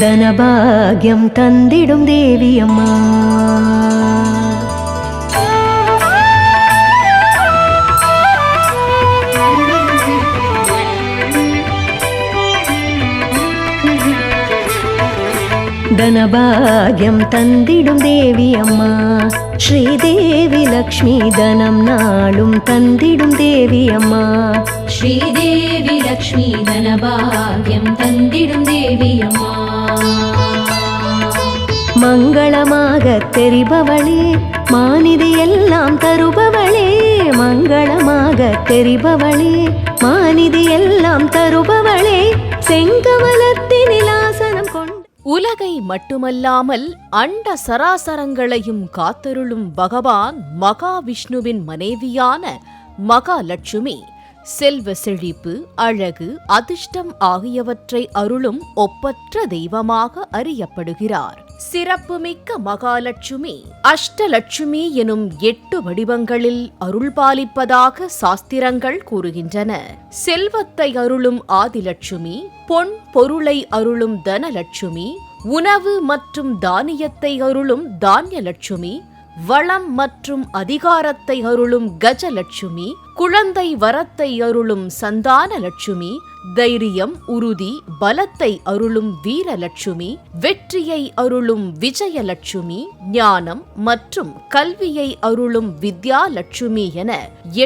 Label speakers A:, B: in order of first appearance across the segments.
A: தனபாகியம் தந்திடும் தேவி அம்மா. தனபாகியம் தந்திடும் தேவி அம்மா. ஸ்ரீதேவி லக்ஷ்மி தனம் நாளும் தந்திடும் தேவி அம்மா.
B: ஸ்ரீதேவி லக்ஷ்மி தனபாகியம் தந்திடும் தேவி அம்மா.
A: மங்களமாக தெரிபவளே மாநிதி எல்லாம் தருபவளே. மங்களமாக தெரிபவளே மாநிதி எல்லாம் தருபவளே. செங்கமலத்தினில் ஆசனம் கொண்டு
C: உலகை மட்டுமல்லாமல் அண்ட சராசரங்களையும் காத்தருளும் பகவான் மகாவிஷ்ணுவின் மனைவியான மகாலட்சுமி செல்வ செழிப்பு, அழகு, அதிர்ஷ்டம் ஆகியவற்றை அருளும் ஒப்பற்ற தெய்வமாக அறியப்படுகிறார். சிறப்புமிக்க மகாலட்சுமி அஷ்டலட்சுமி எனும் 8 வடிவங்களில் அருள்பாலிப்பதாக சாஸ்திரங்கள் கூறுகின்றன. செல்வத்தை அருளும் ஆதிலட்சுமி, பொன் பொருளை அருளும் தனலட்சுமி, உணவு மற்றும் தானியத்தை அருளும் தானியலட்சுமி, வளம் மற்றும் அதிகாரத்தை அருளும் கஜலட்சுமி, குழந்தை வரத்தை அருளும் சந்தானலட்சுமி, தைரியம், உறுதி, பலத்தை அருளும் வீரலட்சுமி, வெற்றியை அருளும் விஜயலட்சுமி, ஞானம் மற்றும் கல்வியை அருளும் வித்யாலட்சுமி என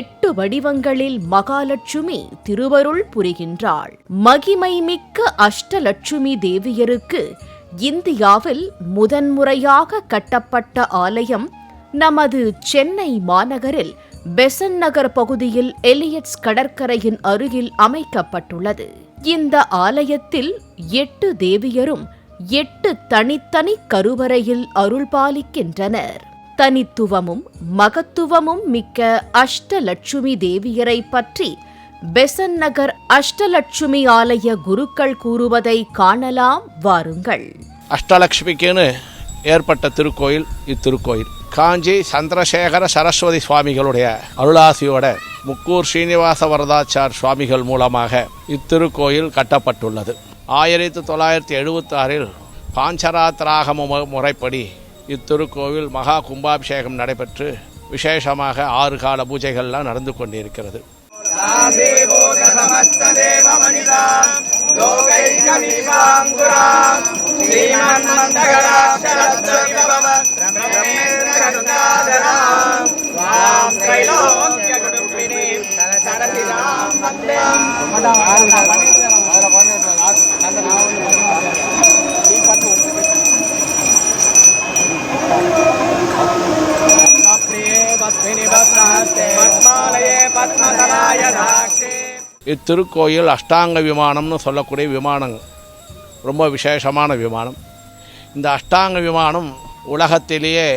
C: 8 வடிவங்களில் மகாலட்சுமி திருவருள் புரிகின்றாள். மகிமை மிக்க அஷ்டலட்சுமி தேவியருக்கு இந்தியாவில் முதன்முறையாக கட்டப்பட்ட ஆலயம் நமது சென்னை மாநகரில் பெசன்ட் நகர் பகுதியில் எலியட்ஸ் கடற்கரையின் அருகில் அமைக்கப்பட்டுள்ளது. இந்த ஆலயத்தில் 8 தேவியரும் 8 தனித்தனி கருவறையில் அருள்பாலிக்கின்றனர். தனித்துவமும் மகத்துவமும் மிக்க அஷ்டலட்சுமி தேவியரை பற்றி பெசன்ட் நகர் அஷ்டலட்சுமி ஆலய குருக்கள் கூறுவதை காணலாம், வாருங்கள்.
D: அஷ்டலட்சுமிக்குன்னு ஏற்பட்ட திருக்கோயில் இத்திருக்கோயில். காஞ்சி சந்திரசேகர சரஸ்வதி சுவாமிகளுடைய அருளாசியோட முக்கூர் ஸ்ரீனிவாச வரதாச்சார் சுவாமிகள் மூலமாக இத்திருக்கோயில் கட்டப்பட்டுள்ளது. 1976 பாஞ்சராத்திராகம முறைப்படி இத்திருக்கோவில் மகா கும்பாபிஷேகம் நடைபெற்று விசேஷமாக 6 கால பூஜைகள்லாம் நடந்து கொண்டிருக்கிறது. இத்திருக்கோயில் அஷ்டாங்க விமானம்னு சொல்லக்கூடிய விமானம் ரொம்ப விசேஷமான விமானம். இந்த அஷ்டாங்க விமானம் உலகத்திலேயே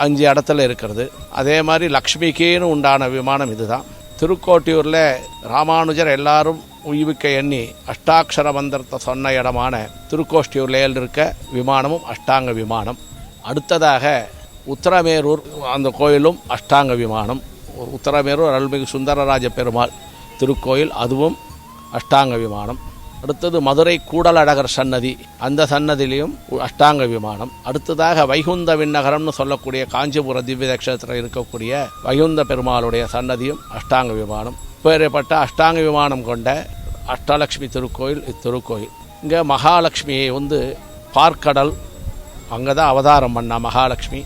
D: 5 இடத்துல இருக்கிறது. அதே மாதிரி லக்ஷ்மிக்கேன்னு உண்டான விமானம் இதுதான். திருக்கோட்டியூரில் ராமானுஜர் எல்லாரும் உய்விக்க எண்ணி அஷ்டாட்சர மந்திரத்தை சொன்ன இடமான திருக்கோஷ்டியூரில் இருக்க விமானமும் அஷ்டாங்க விமானம். அடுத்ததாக உத்தரமேரூர் அந்த கோயிலும் அஷ்டாங்க விமானம். உத்தரமேரூர் அருள்மிகு சுந்தரராஜ பெருமாள் திருக்கோயில், அதுவும் அஷ்டாங்க விமானம். அடுத்தது மதுரை கூடலழகர் சன்னதி, அந்த சன்னதியிலையும் அஷ்டாங்க விமானம். அடுத்ததாக வைகுந்த விண்ணகரம்னு சொல்லக்கூடிய காஞ்சிபுரம் திவ்ய நட்சத்திரம் இருக்கக்கூடிய வைகுந்த பெருமாளுடைய சன்னதியும் அஷ்டாங்க விமானம். பேரப்பட்ட அஷ்டாங்க விமானம் கொண்ட அஷ்டலட்சுமி திருக்கோயில் இத்திருக்கோயில். இங்கே மகாலட்சுமியை பார்க்கடல், அங்கே தான் அவதாரம் பண்ண மகாலட்சுமி.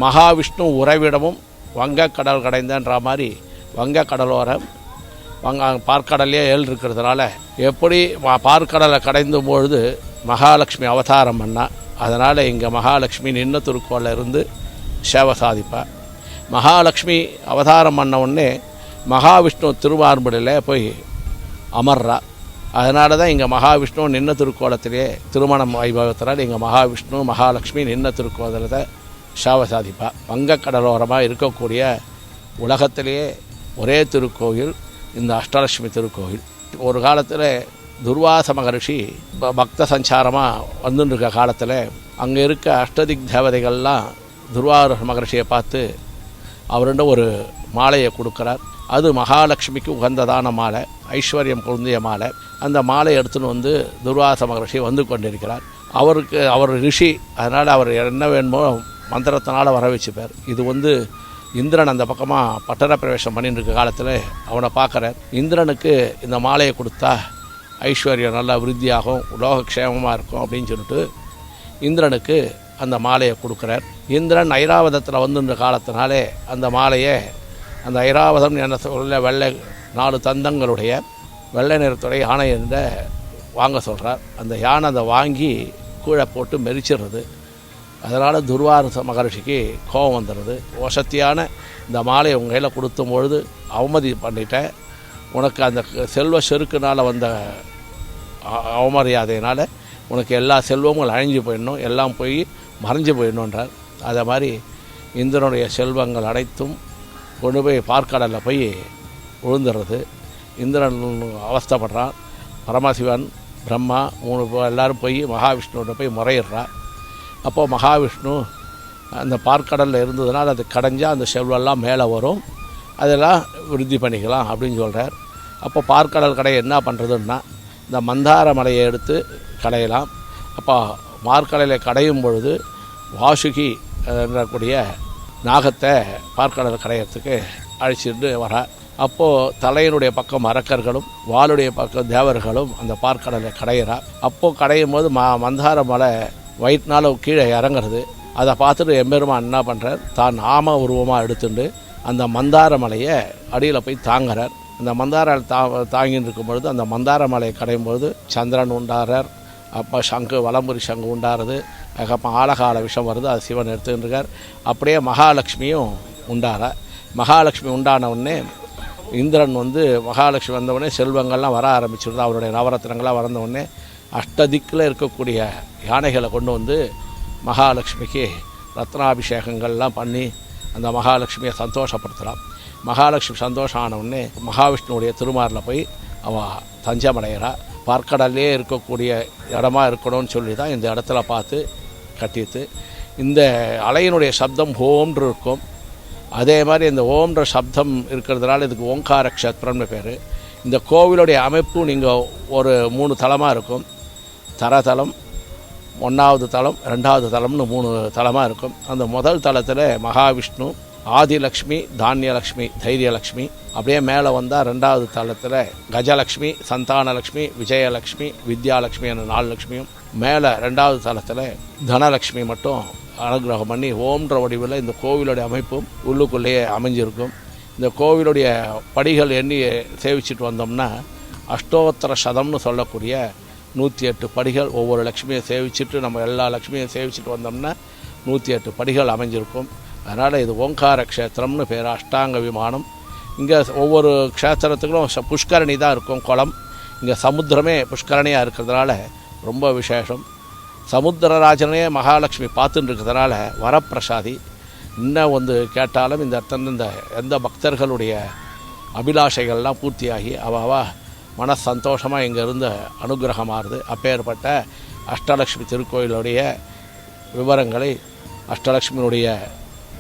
D: மகாவிஷ்ணு உறைவிடமும் வங்கக்கடல் கடைந்தன்ற மாதிரி வங்கக்கடலோரம் பார்க்கடல்லே இருக்கிறதுனால எப்படி பார்க்கடலை கடைந்தும் பொழுது மகாலட்சுமி அவதாரம் பண்ணா, அதனால் இங்கே மகாலட்சுமி நின்ன திருக்கோளில் இருந்து சேவை சாதிப்பாள். மகாலட்சுமி அவதாரம் பண்ண உடனே மகாவிஷ்ணு திருவார்படியில் போய் அமர்றா. அதனால தான் இங்கே மகாவிஷ்ணு நின்ன திருக்கோலத்திலே திருமணம் வைபவத்தினால் இங்கே மகாவிஷ்ணு மகாலட்சுமி நின்ன திருக்கோலத்தில் சேவை சாதிப்பாள். வங்கக்கடலோரமாக இருக்கக்கூடிய உலகத்திலேயே ஒரே திருக்கோயில் இந்த அஷ்டலட்சுமி திருக்கோயில். ஒரு காலத்தில் துர்வாச மகரிஷி பக்த சஞ்சாரமாக வந்துருக்க காலத்தில் அங்கே இருக்க அஷ்டதிக் தேவதைகள்லாம் துர்வாச மகரிஷியை பார்த்து அவருண்ட ஒரு மாலையை கொடுக்குறார். அது மகாலட்சுமிக்கு உகந்ததான மாலை, ஐஸ்வர்யம் பொருந்திய மாலை. அந்த மாலை எடுத்துன்னு துர்வாச மகரிஷி வந்து கொண்டிருக்கிறார். அவர் ரிஷி, அதனால் அவர் என்ன வேணுமோ மந்திரத்தினால் வர வச்சுப்பார். இது இந்திரன் அந்த பக்கமாக பட்டர பிரவேசம் பண்ணிட்டு இருக்க காலத்தில் அவனை பார்க்குறார். இந்திரனுக்கு இந்த மாலையை கொடுத்தா ஐஸ்வர்யம் நல்லா விருத்தியாகும், உலோகக்ஷேமமாக இருக்கும் அப்படின்னு சொல்லிட்டு இந்திரனுக்கு அந்த மாலையை கொடுக்குறார். இந்திரன் ஐராவதத்தில் வந்துன்ற காலத்தினாலே அந்த மாலையை அந்த ஐராவதம் என்ன சொல்ல வெள்ளை 4 தந்தங்களுடைய வெள்ளை நிறத்துடைய யானை வாங்க சொல்கிறார். அந்த யானை அதை வாங்கி கீழே போட்டு மெரிச்சிடுறது. அதனால் துர்வாச மகரிஷிக்கு கோபம் வந்துடுது. வசத்தியான இந்த மாலையை உங்கள் கையில் கொடுத்தும் பொழுது அவமதி பண்ணிட்டேன், உனக்கு அந்த செல்வ செருக்குனால் வந்த அவமரியாதையினால் உனக்கு எல்லா செல்வங்களும் அழிஞ்சு போயிடணும், எல்லாம் போய் மறைஞ்சு போயிடணுன்றார். அதை மாதிரி இந்திரனுடைய செல்வங்கள் அனைத்தும் கொண்டு போய் பார்க்கடலில் போய் விழுந்துடுறது. இந்திரன் அவஸ்தைப்படுறான். பரமசிவன், பிரம்மா 3 எல்லோரும் போய் மகாவிஷ்ணுவோட போய் முறையிடுறான். அப்போது மகாவிஷ்ணு அந்த பார்க்கடலில் இருந்ததுனால் அது கடைஞ்சால் அந்த செல்வெல்லாம் மேலே வரும், அதெல்லாம் விருத்தி பண்ணிக்கலாம் அப்படின்னு சொல்கிறார். அப்போ பார்க்கடல் கடையை என்ன பண்ணுறதுன்னா இந்த மந்தார மலையை எடுத்து கடையலாம். அப்போ பார்க்கடலை கடையும் பொழுது வாசுகி என்றக்கூடிய நாகத்தை பார்க்கடல் கடையறதுக்கு அழைச்சிட்டு வரா. அப்போது தலையினுடைய பக்கம் அரக்கர்களும் வாளுடைய பக்கம் தேவர்களும் அந்த பார்க்கடலை கடையிறா. அப்போது கடையும் போது மந்தார மலை வயிற்றுனால கீழே இறங்குறது. அதை பார்த்துட்டு எம்பெருமான் என்ன பண்ணுறார், தான் ஆம உருவமாக எடுத்துட்டு அந்த மந்தார மலையை அடியில் போய் தாங்குறார். அந்த மந்தார தாங்கின்னு இருக்கும் பொழுது அந்த மந்தார மலையை கடையும் பொழுது சந்திரன் உண்டாகிறார். அப்போ சங்கு வலம்புரி சங்கு உண்டாகிறது. அதுக்கப்புறம் ஆலகால விஷம் வருது, அது சிவன் எடுத்துக்கிட்டு இருக்கார். அப்படியே மகாலட்சுமியும் உண்டாகிறார். மகாலட்சுமி உண்டான உடனே இந்திரன் மகாலட்சுமி வந்தவுடனே செல்வங்கள்லாம் வர ஆரம்பிச்சிருது. அவருடைய நவரத்னங்கள்லாம் வந்தவுடனே அஷ்டதிக்கில் இருக்கக்கூடிய யானைகளை கொண்டு மகாலட்சுமிக்கு ரத்னாபிஷேகங்கள்லாம் பண்ணி அந்த மகாலட்சுமியை சந்தோஷப்படுத்தலாம். மகாலட்சுமி சந்தோஷம் ஆனவுடனே மகாவிஷ்ணுவுடைய திருமாரில் போய் அவள் தஞ்சமடைகிறா. பார்க்கடல்லே இருக்கக்கூடிய இடமா இருக்கணும்னு சொல்லி தான் இந்த இடத்துல பார்த்து கட்டித்து. இந்த அலையினுடைய சப்தம் ஹோம்ன்று இருக்கும். அதே மாதிரி இந்த ஓம்ன்ற சப்தம் இருக்கிறதுனால இதுக்கு ஓங்கார க்ஷேத்திரம்னு பேர். இந்த கோவிலுடைய அமைப்பு நீங்கள் ஒரு 3 தலமாக இருக்கும். தரதலம், 1வது தலம், 2வது தலம்னு 3 தலமாக இருக்கும். அந்த முதல் தலத்தில் மகாவிஷ்ணு, ஆதிலக்ஷ்மி, தானியலக்ஷ்மி, தைரியலக்ஷ்மி. அப்படியே மேலே வந்தால் 2வது தலத்தில் கஜலக்ஷ்மி, சந்தானலக்ஷ்மி, விஜயலக்ஷ்மி, வித்யாலக்ஷ்மி என்ற 4 லக்ஷ்மியும். மேலே 2வது தலத்தில் தனலக்ஷ்மி மட்டும் அனுகிரகம் பண்ணி ஓம்ன்ற வடிவில் இந்த கோவிலுடைய அமைப்பும் உள்ளுக்குள்ளேயே அமைஞ்சிருக்கும். இந்த கோவிலுடைய படிகள் எண்ணி சேவிச்சுட்டு வந்தோம்னா அஷ்டோத்தர சதம்னு சொல்லக்கூடிய 108 படிகள். ஒவ்வொரு லக்ஷ்மியை சேவிச்சுட்டு நம்ம எல்லா லக்ஷ்மியும் சேவிச்சுட்டு வந்தோம்னா 108 படிகள் அமைஞ்சிருக்கும். அதனால் இது ஓங்கார க்ஷேத்திரம்னு பேர். அஷ்டாங்க விமானம். இங்கே ஒவ்வொரு க்ஷேத்திரத்துக்கும் புஷ்கரணி தான் இருக்கும், குளம். இங்கே சமுத்திரமே புஷ்கரணியாக இருக்கிறதுனால ரொம்ப விசேஷம். சமுத்திரராஜனையே மகாலட்சுமி பார்த்துட்டு இருக்கிறதுனால வரப்பிரசாதி. இன்னும் கேட்டாலும் இந்த இடத்துல இந்த எந்த பக்தர்களுடைய அபிலாஷைகள்லாம் பூர்த்தியாகி அவ மன சந்தோஷமாக இங்கே இருந்து அனுகிரகமாகுது. அப்பேற்பட்ட அஷ்டலக்ஷ்மி திருக்கோயிலுடைய விவரங்களை, அஷ்டலக்ஷ்மியினுடைய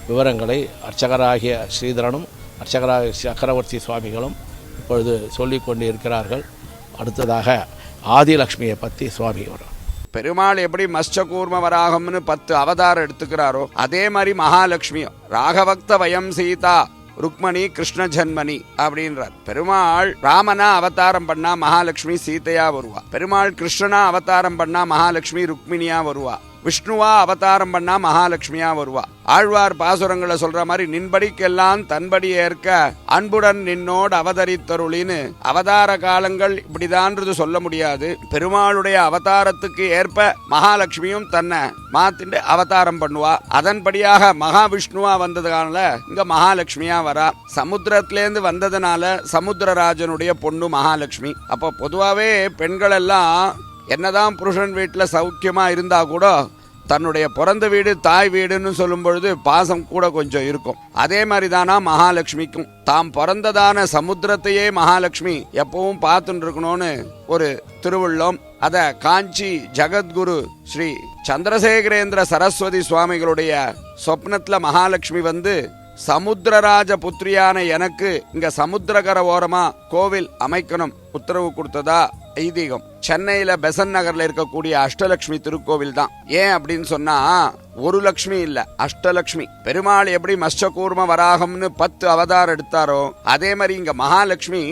D: விவரங்களை அர்ச்சகராகிய ஸ்ரீதரனும் அர்ச்சகராகிய சக்கரவர்த்தி சுவாமிகளும் இப்பொழுது சொல்லி கொண்டு இருக்கிறார்கள். அடுத்ததாக ஆதிலக்ஷ்மியை பற்றி சுவாமி வரும்.
E: பெருமாள் எப்படி மத்ஸ்யகூர்ம வராகம்னு 10 அவதாரம் எடுத்துக்கிறாரோ அதே மாதிரி மகாலட்சுமியும் ராகவக்த வயம் சீதா ருக்மணி கிருஷ்ண ஜன்மணி அப்படின்றார். பெருமாள் ராமனா அவதாரம் பண்ணா மகாலட்சுமி சீதையா வருவா. பெருமாள் கிருஷ்ணனா அவதாரம் பண்ணா மகாலட்சுமி ருக்மிணியா வருவா. விஷ்ணுவா அவதாரம் பண்ணா மகாலட்சுமியா வருவா. ஆழ்வார் பாசுரங்களை சொல்ற மாதிரி நின்படிக்கெல்லாம் தன்படி ஏற்க அன்புடன் நின்னோடு அவதரித்தருளின்னு அவதார காலங்கள் இப்படிதான்றது சொல்ல முடியாது. பெருமாளுடைய அவதாரத்துக்கு ஏற்ப மகாலட்சுமியும் தன்னை மாத்திட்டு அவதாரம் பண்ணுவா. அதன்படியாக மகாவிஷ்ணுவா வந்ததுனால இங்க மகாலட்சுமியா வரா. சமுத்திரத்திலேருந்து வந்ததுனால சமுத்திரராஜனுடைய பொண்ணு மகாலட்சுமி. அப்போ பொதுவாகவே பெண்கள் எல்லாம் என்னதான் புருஷன் வீட்டில் சௌக்கியமா இருந்தா கூட தன்னுடைய பிறந்த வீடு தாய் வீடுன்னு சொல்லும் பொழுது பாசம் கூட கொஞ்சம் இருக்கும். அதே மாதிரி தானா மகாலட்சுமிக்கும் தாம் பிறந்ததான சமுத்திரத்தையே மகாலட்சுமி எப்பவும் பார்த்துட்டு இருக்கணும்னு ஒரு திருவுள்ளம். அத காஞ்சி ஜகத்குரு ஸ்ரீ சந்திரசேகரேந்திர சரஸ்வதி சுவாமிகளுடைய சொப்னத்துல மகாலட்சுமி வந்து சமுத்திரராஜ புத்திரியான எனக்கு இங்க சமுத்திரகர ஓரமா கோவில் அமைக்கணும் உத்தரவு கொடுத்ததா ஐதீகம். சென்னையில பெசன் நகர்ல இருக்கக்கூடிய அஷ்டலட்சுமி திருக்கோவில் தான். ஏன் அப்படின்னு சொன்னா ஒரு லட்சுமி இல்ல, அஷ்டலட்சுமி. பெருமாள் எப்படி மத்ஸ்யகூர்ம வராகம்னு 10 அவதாரம் எடுத்தாரோ அதே மாதிரி இங்க மகாலட்சுமி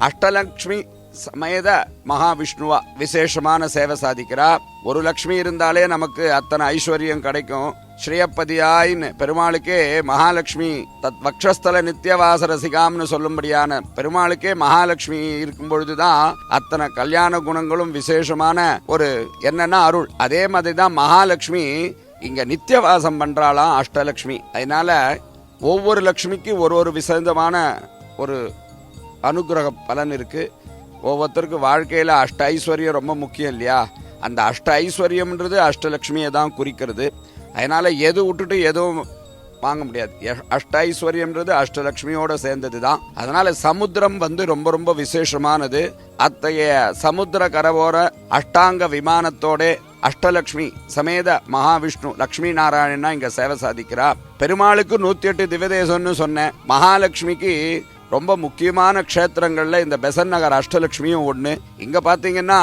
E: அஷ்டலட்சுமி சமேத மகாவிஷ்ணுவா விசேஷமான சேவை சாதிக்கிறா. ஒரு லட்சுமி இருந்தாலே நமக்கு அத்தனை ஐஸ்வர்யம் கிடைக்கும். ஸ்ரீயப்பதியாயின்னு பெருமாளுக்கே மகாலட்சுமி தத் வக்ஷஸ்தல நித்தியவாச ரசிகாம்னு சொல்லும்படியான பெருமாளுக்கே மகாலட்சுமி இருக்கும் பொழுதுதான் அத்தனை கல்யாண குணங்களும் விசேஷமான ஒரு என்னன்னா அருள். அதே மாதிரிதான் மகாலட்சுமி இங்க நித்தியவாசம் பண்றாளாம் அஷ்டலட்சுமி. அதனால ஒவ்வொரு லட்சுமிக்கு ஒரு விசேஷமான ஒரு அனுகிரக பலன் இருக்கு. ஒவ்வொருத்தருக்கும் வாழ்க்கையில அஷ்ட ஐஸ்வர்யம் ரொம்ப முக்கியம் இல்லையா? அந்த அஷ்ட ஐஸ்வர்யம்ன்றது அஷ்டலட்சுமியை தான் குறிக்கிறது. அதனால எது விட்டுட்டு எதுவும் வாங்க முடியாது. அஷ்ட ஐஸ்வர்யம்ன்றது அஷ்டலட்சுமியோட சேர்ந்தது தான். அதனால சமுத்திரம் ரொம்ப ரொம்ப விசேஷமானது. அத்தகைய சமுத்திர கரவோர அஷ்டாங்க விமானத்தோட அஷ்டலட்சுமி சமேத மகாவிஷ்ணு லட்சுமி நாராயணனா இங்க சேவை சாதிக்கிறா. பெருமாளுக்கு 108 திவ்யதேசம்னு சொன்னேன். மகாலட்சுமிக்கு ரொம்ப முக்கியமான க்ஷேத்திரங்கள்ல இந்த பெசன் நகர் அஷ்டலட்சுமியும் ஒண்ணு. இங்க பாத்தீங்கன்னா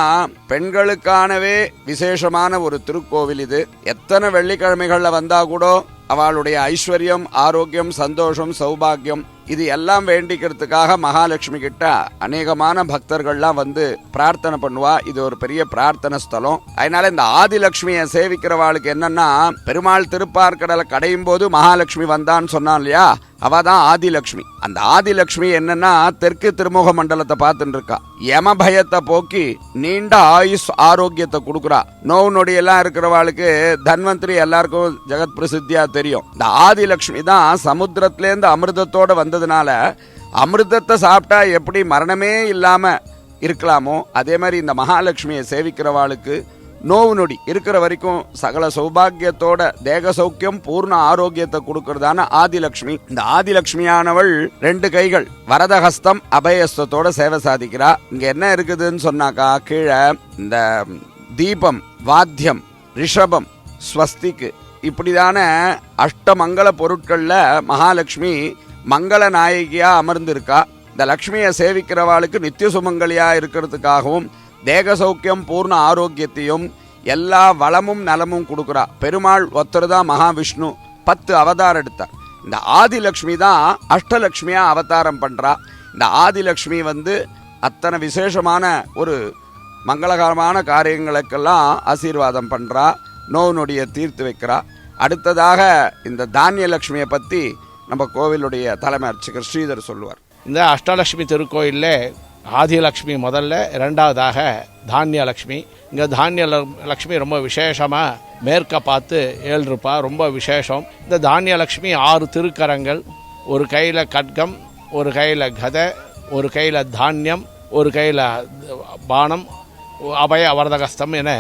E: பெண்களுக்கானவே விசேஷமான ஒரு திருக்கோவில் இது. எத்தனை வெள்ளிக்கிழமைகள்ல வந்தா கூட அவளுடைய ஐஸ்வர்யம், ஆரோக்கியம், சந்தோஷம், சௌபாகியம் இது எல்லாம் வேண்டிக்கிறதுக்காக மகாலட்சுமி கிட்ட அநேகமான பக்தர்கள்லாம் வந்து பிரார்த்தனை பண்ணுவா. இது ஒரு பெரிய பிரார்த்தனை ஸ்தலம். அதனால இந்த ஆதிலட்சுமியை சேவிக்கிறவாளுக்கு என்னன்னா பெருமாள் திருப்பார்கடலை கடையும் போது மகாலட்சுமி வந்தான்னு சொன்னான் இல்லையா, அவதான் ஆதிலட்சுமி. அந்த ஆதிலட்சுமி என்னன்னா தெற்கு திருமுக மண்டலத்தை பார்த்துட்டு இருக்கா. யம பயத்தை போக்கி நீண்ட ஆயுஷ் ஆரோக்கியத்தை கொடுக்குறா. நோவு நொடியெல்லாம் இருக்கிறவாளுக்கு தன்வந்திரி எல்லாருக்கும் ஜெகத் பிரசித்தியா தெரியும். இந்த ஆதிலட்சுமி தான் சமுத்திரத்திலேருந்து அமிர்தத்தோட வந்ததுனால அமிர்தத்தை சாப்பிட்டா எப்படி மரணமே இல்லாம இருக்கலாமோ அதே மாதிரி இந்த மகாலட்சுமியை சேவிக்கிறவாளுக்கு நோவு நொடி இருக்கிற வரைக்கும் சகல சௌபாகியத்தோட தேக சௌக்கியம் பூர்ண ஆரோக்கியத்தை கொடுக்கறதான ஆதிலட்சுமி. இந்த ஆதிலட்சுமியானவள் 2 கைகள் வரதஹஸ்தம் அபயஸ்தத்தோட சேவை சாதிக்கிறா. இங்க என்ன இருக்குதுன்னு சொன்னாக்கா கீழே இந்த தீபம், வாத்தியம், ரிஷபம், ஸ்வஸ்திக்கு இப்படிதான அஷ்டமங்கல பொருட்கள்ல மகாலட்சுமி மங்கள நாயகியா அமர்ந்திருக்கா. இந்த லட்சுமியை சேவிக்கிறவாளுக்கு நித்திய சுமங்கலியா இருக்கிறதுக்காகவும் தேக சௌக்கியம் பூர்ண ஆரோக்கியத்தையும் எல்லா வளமும் நலமும் கொடுக்குறா. பெருமாள் ஒருத்தருதான் மகாவிஷ்ணு 10 அவதாரம் எடுத்தார். இந்த ஆதிலட்சுமி தான் அஷ்டலட்சுமியா அவதாரம் பண்றா. இந்த ஆதிலட்சுமி அத்தனை விசேஷமான ஒரு மங்களகரமான காரியங்களுக்கெல்லாம் ஆசீர்வாதம் பண்றா. நோவு நொடியை தீர்த்து வைக்கிறா. அடுத்ததாக இந்த தானிய லட்சுமியை பத்தி நம்ம கோவிலுடைய தலைமை அர்ச்சகர் ஸ்ரீதர் சொல்லுவார்.
D: இந்த அஷ்டலட்சுமி திருக்கோயிலில் ஆதிலட்சுமி முதல்ல, இரண்டாவதாக தானியலட்சுமி. இங்கே தானியலட்சுமி ரொம்ப விசேஷமாக மேற்க பார்த்து ஏழ்ருப்பா, ரொம்ப விசேஷம். இந்த தானியலட்சுமி 6 திருக்கரங்கள், ஒரு கையில் கட்கம், ஒரு கையில் கதை, ஒரு கையில் தானியம், ஒரு கையில் பானம், அபய வரதகஸ்தம் என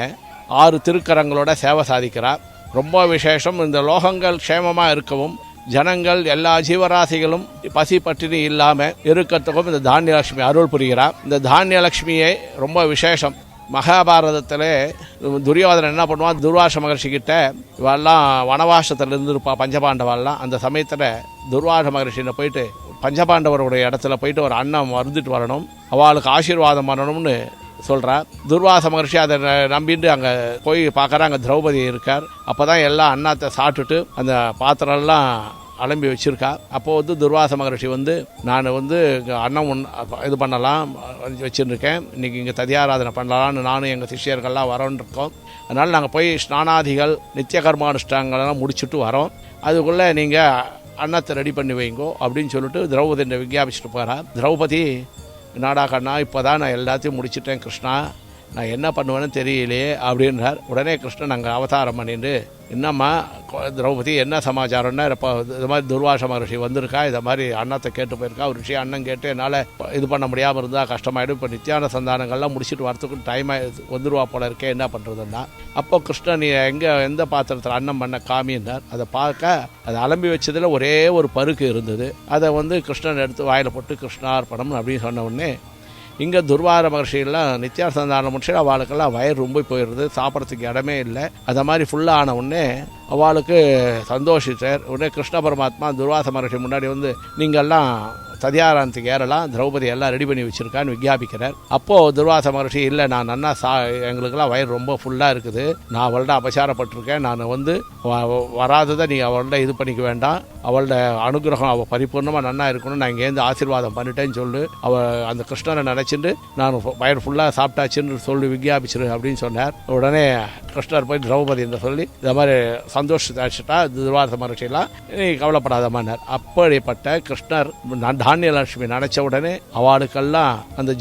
D: 6 திருக்கரங்களோட சேவை சாதிக்கிறார். ரொம்ப விசேஷம். இந்த லோகங்கள் க்ஷேமமாக இருக்கவும் ஜனங்கள் எல்லா ஜீவராசிகளும் பசி பட்டினி இல்லாமல் இருக்கிறதுக்கும் இந்த தானியலட்சுமி அருள் புரிகிறார். இந்த தானியலட்சுமியை ரொம்ப விசேஷம். மகாபாரதத்தில் துரியோதனன் என்ன பண்ணுவான், துர்வாச மகர்ஷி கிட்ட இவெல்லாம் வனவாசத்தில் இருந்திருப்பா பஞ்சபாண்டவாலாம். அந்த சமயத்தில் துர்வாச மகர்ஷின்னு போயிட்டு பஞ்சபாண்டவருடைய இடத்துல போயிட்டு ஒரு அன்னம் வந்துட்டு வரணும், அவளுக்கு ஆசீர்வாதம் பண்ணணும்னு சொல்கிறா. துர்வாச மகர்ஷி அதை நம்பிட்டு அங்கே போய் பார்க்குறா. அங்கே திரௌபதி இருக்கார். அப்போ தான் எல்லாம் அன்னத்தை சாப்பிட்டுட்டு அந்த பாத்திரம்லாம் அலம்பி வச்சுருக்கா. அப்போது துர்வாச மகர்ஷி நான் அன்னம் இது பண்ணலாம் வச்சுருக்கேன், இன்றைக்கி இங்கே ததியாராதனை பண்ணலான்னு நானும் எங்கள் சிஷ்யர்கள்லாம் வரோன்னு இருக்கோம். அதனால் நாங்கள் போய் ஸ்நானாதிகள் நித்திய கர்மானுஷ்டானங்கள்லாம் முடிச்சுட்டு வரோம், அதுக்குள்ளே நீங்கள் அன்னத்தை ரெடி பண்ணி வைங்கோ அப்படின்னு சொல்லிட்டு திரௌபதியை விஞ்ஞாபிச்சுட்டு போகிறா. திரௌபதி, என்னடா கண்ணா, இப்போ தான் நான் எல்லாத்தையும் முடிச்சுட்டேன் கிருஷ்ணா, நான் என்ன பண்ணுவேன்னு தெரியலையே அப்படின்றார். உடனே கிருஷ்ணன் அங்கே அவதாரம் பண்ணிட்டு, என்னம்மா திரௌபதி என்ன சமாச்சாரம்னா, இப்போ இது மாதிரி துர்வாச மகர்ஷி வந்திருக்கா, இதை மாதிரி அன்னத்தை கேட்டு போயிருக்கா, ஒரு விஷயம் அண்ணன் கேட்டு என்னால் இது பண்ண முடியாமல் இருந்தால் கஷ்டமாயிடும், இப்போ நித்தியான சந்தானங்கள்லாம் முடிச்சுட்டு வரத்துக்கு டைம் வந்துடுவா போல இருக்கே, என்ன பண்ணுறதுன்னா. அப்போ கிருஷ்ணன் நீ எந்த பாத்திரத்தில் அன்னம் பண்ண காமின்னார். அதை பார்க்க அதை அலம்பி வச்சதில் ஒரே ஒரு பருக்கு இருந்தது. அதை கிருஷ்ணன் எடுத்து வாயில் போட்டு கிருஷ்ணார்ப்பணம் அப்படின்னு சொன்ன உடனே இங்கே துர்வார மகர்ஷியெல்லாம் நித்தியாசந்தானம் முடிச்சு அவளுக்கெல்லாம் வயிறு ரொம்ப போயிடுது, சாப்பிட்றதுக்கு இடமே இல்லை. அதை மாதிரி ஃபுல்லான உடனே அவளுக்கு சந்தோஷிச்சார். உடனே கிருஷ்ண பரமாத்மா துர்வாச மகர்ஷி முன்னாடி வந்து நீங்கள்லாம் சதியாராந்தத்துக்கு ஏறலாம், திரௌபதி எல்லாம் ரெடி பண்ணி வச்சுருக்கான்னு விஞ்ஞாபிக்கிறார். அப்போது துர்வாச மகர்ஷி இல்லை, நான் நன்னா எங்களுக்கெல்லாம் வயிறு ரொம்ப ஃபுல்லாக இருக்குது, நான் அவள்கிட்ட அபசாரப்பட்டிருக்கேன், நான் வந்து வராததை நீங்கள் அவள்கிட்ட இது பண்ணிக்க வேண்டாம், அவளோட அனுகிரகம் அவள் பரிபூர்ணமாக நன்னா இருக்கணும், நான் இங்கேருந்து ஆசீர்வாதம் பண்ணிட்டேன்னு சொல்லு, அவள் அந்த கிருஷ்ணனை நினச்சிட்டு நான் வயிறு ஃபுல்லாக சாப்பிட்டாச்சுன்னு சொல்லி விஞ்ஞாபிச்சிரு அப்படின்னு சொன்னார். உடனே கிருஷ்ணர் போய் திரௌபதி என்று சொல்லி இந்த மாதிரி சந்தோஷத்தாச்சுட்டா துர்வாச மகர்ஷியெல்லாம் நீ கவலைப்படாதமானார். அப்படிப்பட்ட கிருஷ்ணர் தானியலட்சுமி நினைச்ச உடனே அவளுக்கெல்லாம் அந்த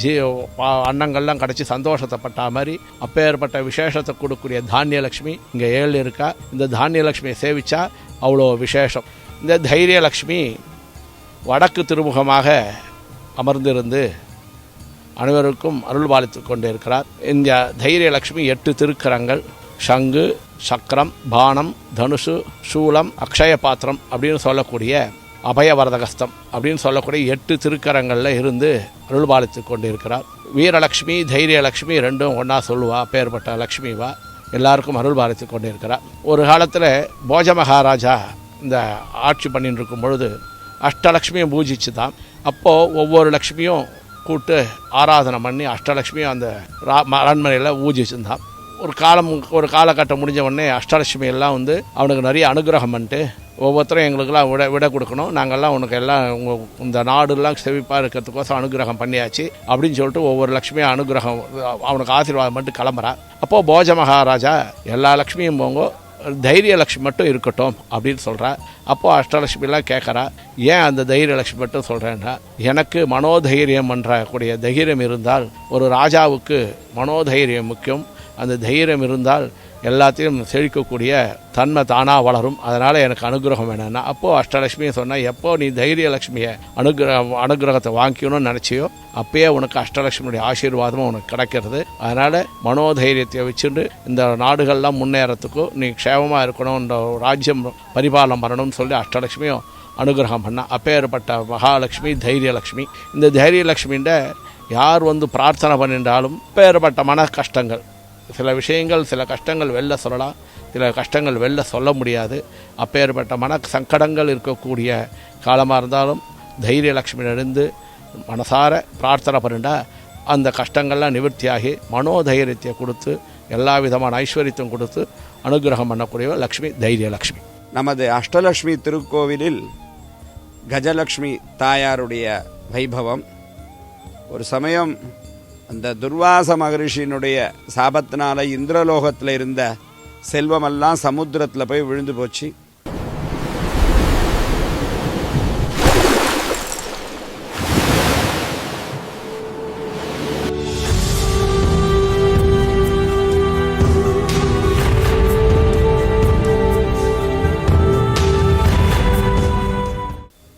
D: அன்னங்கள்லாம் கிடைச்சி சந்தோஷத்தைப்பட்ட மாதிரி அப்பேற்பட்ட விசேஷத்தை கொடுக்கக்கூடிய தானியலட்சுமி இங்கே 7 இருக்கா. இந்த தானியலட்சுமியை சேவிச்சா அவ்வளோ விசேஷம். இந்த தைரியலட்சுமி வடக்கு திருமுகமாக அமர்ந்திருந்து அனைவருக்கும் அருள் பாலித்து கொண்டு இருக்கிறார். இந்த தைரியலட்சுமி 8 திருக்கரங்கள், சங்கு, சக்கரம், பானம், தனுசு, சூலம், அக்ஷய பாத்திரம் அப்படின்னு சொல்லக்கூடிய அபயவரதகஸ்தம் அப்படின்னு சொல்லக்கூடிய 8 திருக்கரங்களில் இருந்து அருள் பாலித்து கொண்டு இருக்கிறார். வீரலட்சுமி தைரியலட்சுமி ரெண்டும் ஒன்றா சொல்லுவா, பேர்பட்ட லக்ஷ்மிவா எல்லாருக்கும் அருள் பாலித்து கொண்டு இருக்கிறார். ஒரு காலத்தில் போஜ மகாராஜா இந்த ஆட்சி பண்ணிட்டு இருக்கும் பொழுது அஷ்டலக்ஷ்மியும் பூஜிச்சு தான். அப்போது ஒவ்வொரு லக்ஷ்மியும் கூட்டு ஆராதனை பண்ணி அஷ்டலக்ஷ்மியும் அந்த அரண்மனையில் பூஜிச்சுருந்தான். ஒரு காலகட்டம் முடிஞ்ச உடனே அஷ்டலட்சுமி எல்லாம் வந்து அவனுக்கு நிறைய அனுகிரகம் பண்ணிட்டு ஒவ்வொருத்தரும் எங்களுக்கெல்லாம் விட கொடுக்கணும், நாங்கள்லாம் உனக்கு எல்லாம் இந்த நாடுலாம் செழிப்பாக இருக்கிறதுக்கோசம் அனுகிரகம் பண்ணியாச்சு அப்படின்னு சொல்லிட்டு ஒவ்வொரு லக்ஷ்மியும் அனுகிரகம் அவனுக்கு ஆசீர்வாதம் பண்ணிட்டு கிளம்புறா. அப்போது போஜ மகாராஜா எல்லா லக்ஷ்மியும் போங்க, தைரியலட்சுமி மட்டும் இருக்கட்டும் அப்படின்னு சொல்கிறா. அப்போது அஷ்டலட்சுமிலாம் கேட்குறா, ஏன் அந்த தைரியலட்சுமி மட்டும் சொல்கிறேன்னா, எனக்கு மனோதைரியம் பண்ணுறக்கூடிய தைரியம் இருந்தால், ஒரு ராஜாவுக்கு மனோதைரியம் முக்கியம், அந்த தைரியம் இருந்தால் எல்லாத்தையும் செழிக்கக்கூடிய தன்மை தானாக வளரும், அதனால் எனக்கு அனுகிரகம் வேணும்னா. அப்போது அஷ்டலட்சுமியை சொன்னால், எப்போ நீ தைரியலட்சுமியை அனுகிரகத்தை வாங்கிக்கணும்னு நினச்சியோ அப்பயே உனக்கு அஷ்டலட்சுமியுடைய ஆசீர்வாதமும் உனக்கு கிடைக்கிறது. அதனால் மனோதைரியத்தை வச்சுட்டு இந்த நாடுகள்லாம் முன்னேறத்துக்கும் நீ க்ஷேமமாக இருக்கணும், இந்த ராஜ்யம் பரிபாலனம் பண்ணணும்னு சொல்லி அஷ்டலட்சுமியும் அனுகிரகம் பண்ணால். அப்பேற்பட்ட மகாலட்சுமி தைரியலட்சுமி. இந்த தைரியலட்சுமின்ற யார் வந்து பிரார்த்தனை பண்ணிட்டாலும் அப்பேற்பட்ட மன கஷ்டங்கள், சில விஷயங்கள் சில கஷ்டங்கள் வெளில சொல்லலாம், சில கஷ்டங்கள் வெளில சொல்ல முடியாது. அப்பேற்பட்ட மன சங்கடங்கள் இருக்கக்கூடிய காலமாக இருந்தாலும் தைரியலட்சுமியிலிருந்து மனசார பிரார்த்தனை பண்ணிட்டா அந்த கஷ்டங்கள்லாம் நிவர்த்தியாகி மனோதைரியத்தை கொடுத்து எல்லா விதமான ஐஸ்வர்யத்தையும் கொடுத்து அனுகிரகம் பண்ணக்கூடிய லக்ஷ்மி தைரியலட்சுமி.
E: நமது அஷ்டலட்சுமி திருக்கோவிலில் கஜலட்சுமி தாயாருடைய வைபவம். ஒரு சமயம் அந்த துர்வாச மகரிஷியினுடைய சாபத்தினால இந்திரலோகத்தில் இருந்த செல்வமெல்லாம் சமுத்திரத்தில் போய் விழுந்து போச்சு.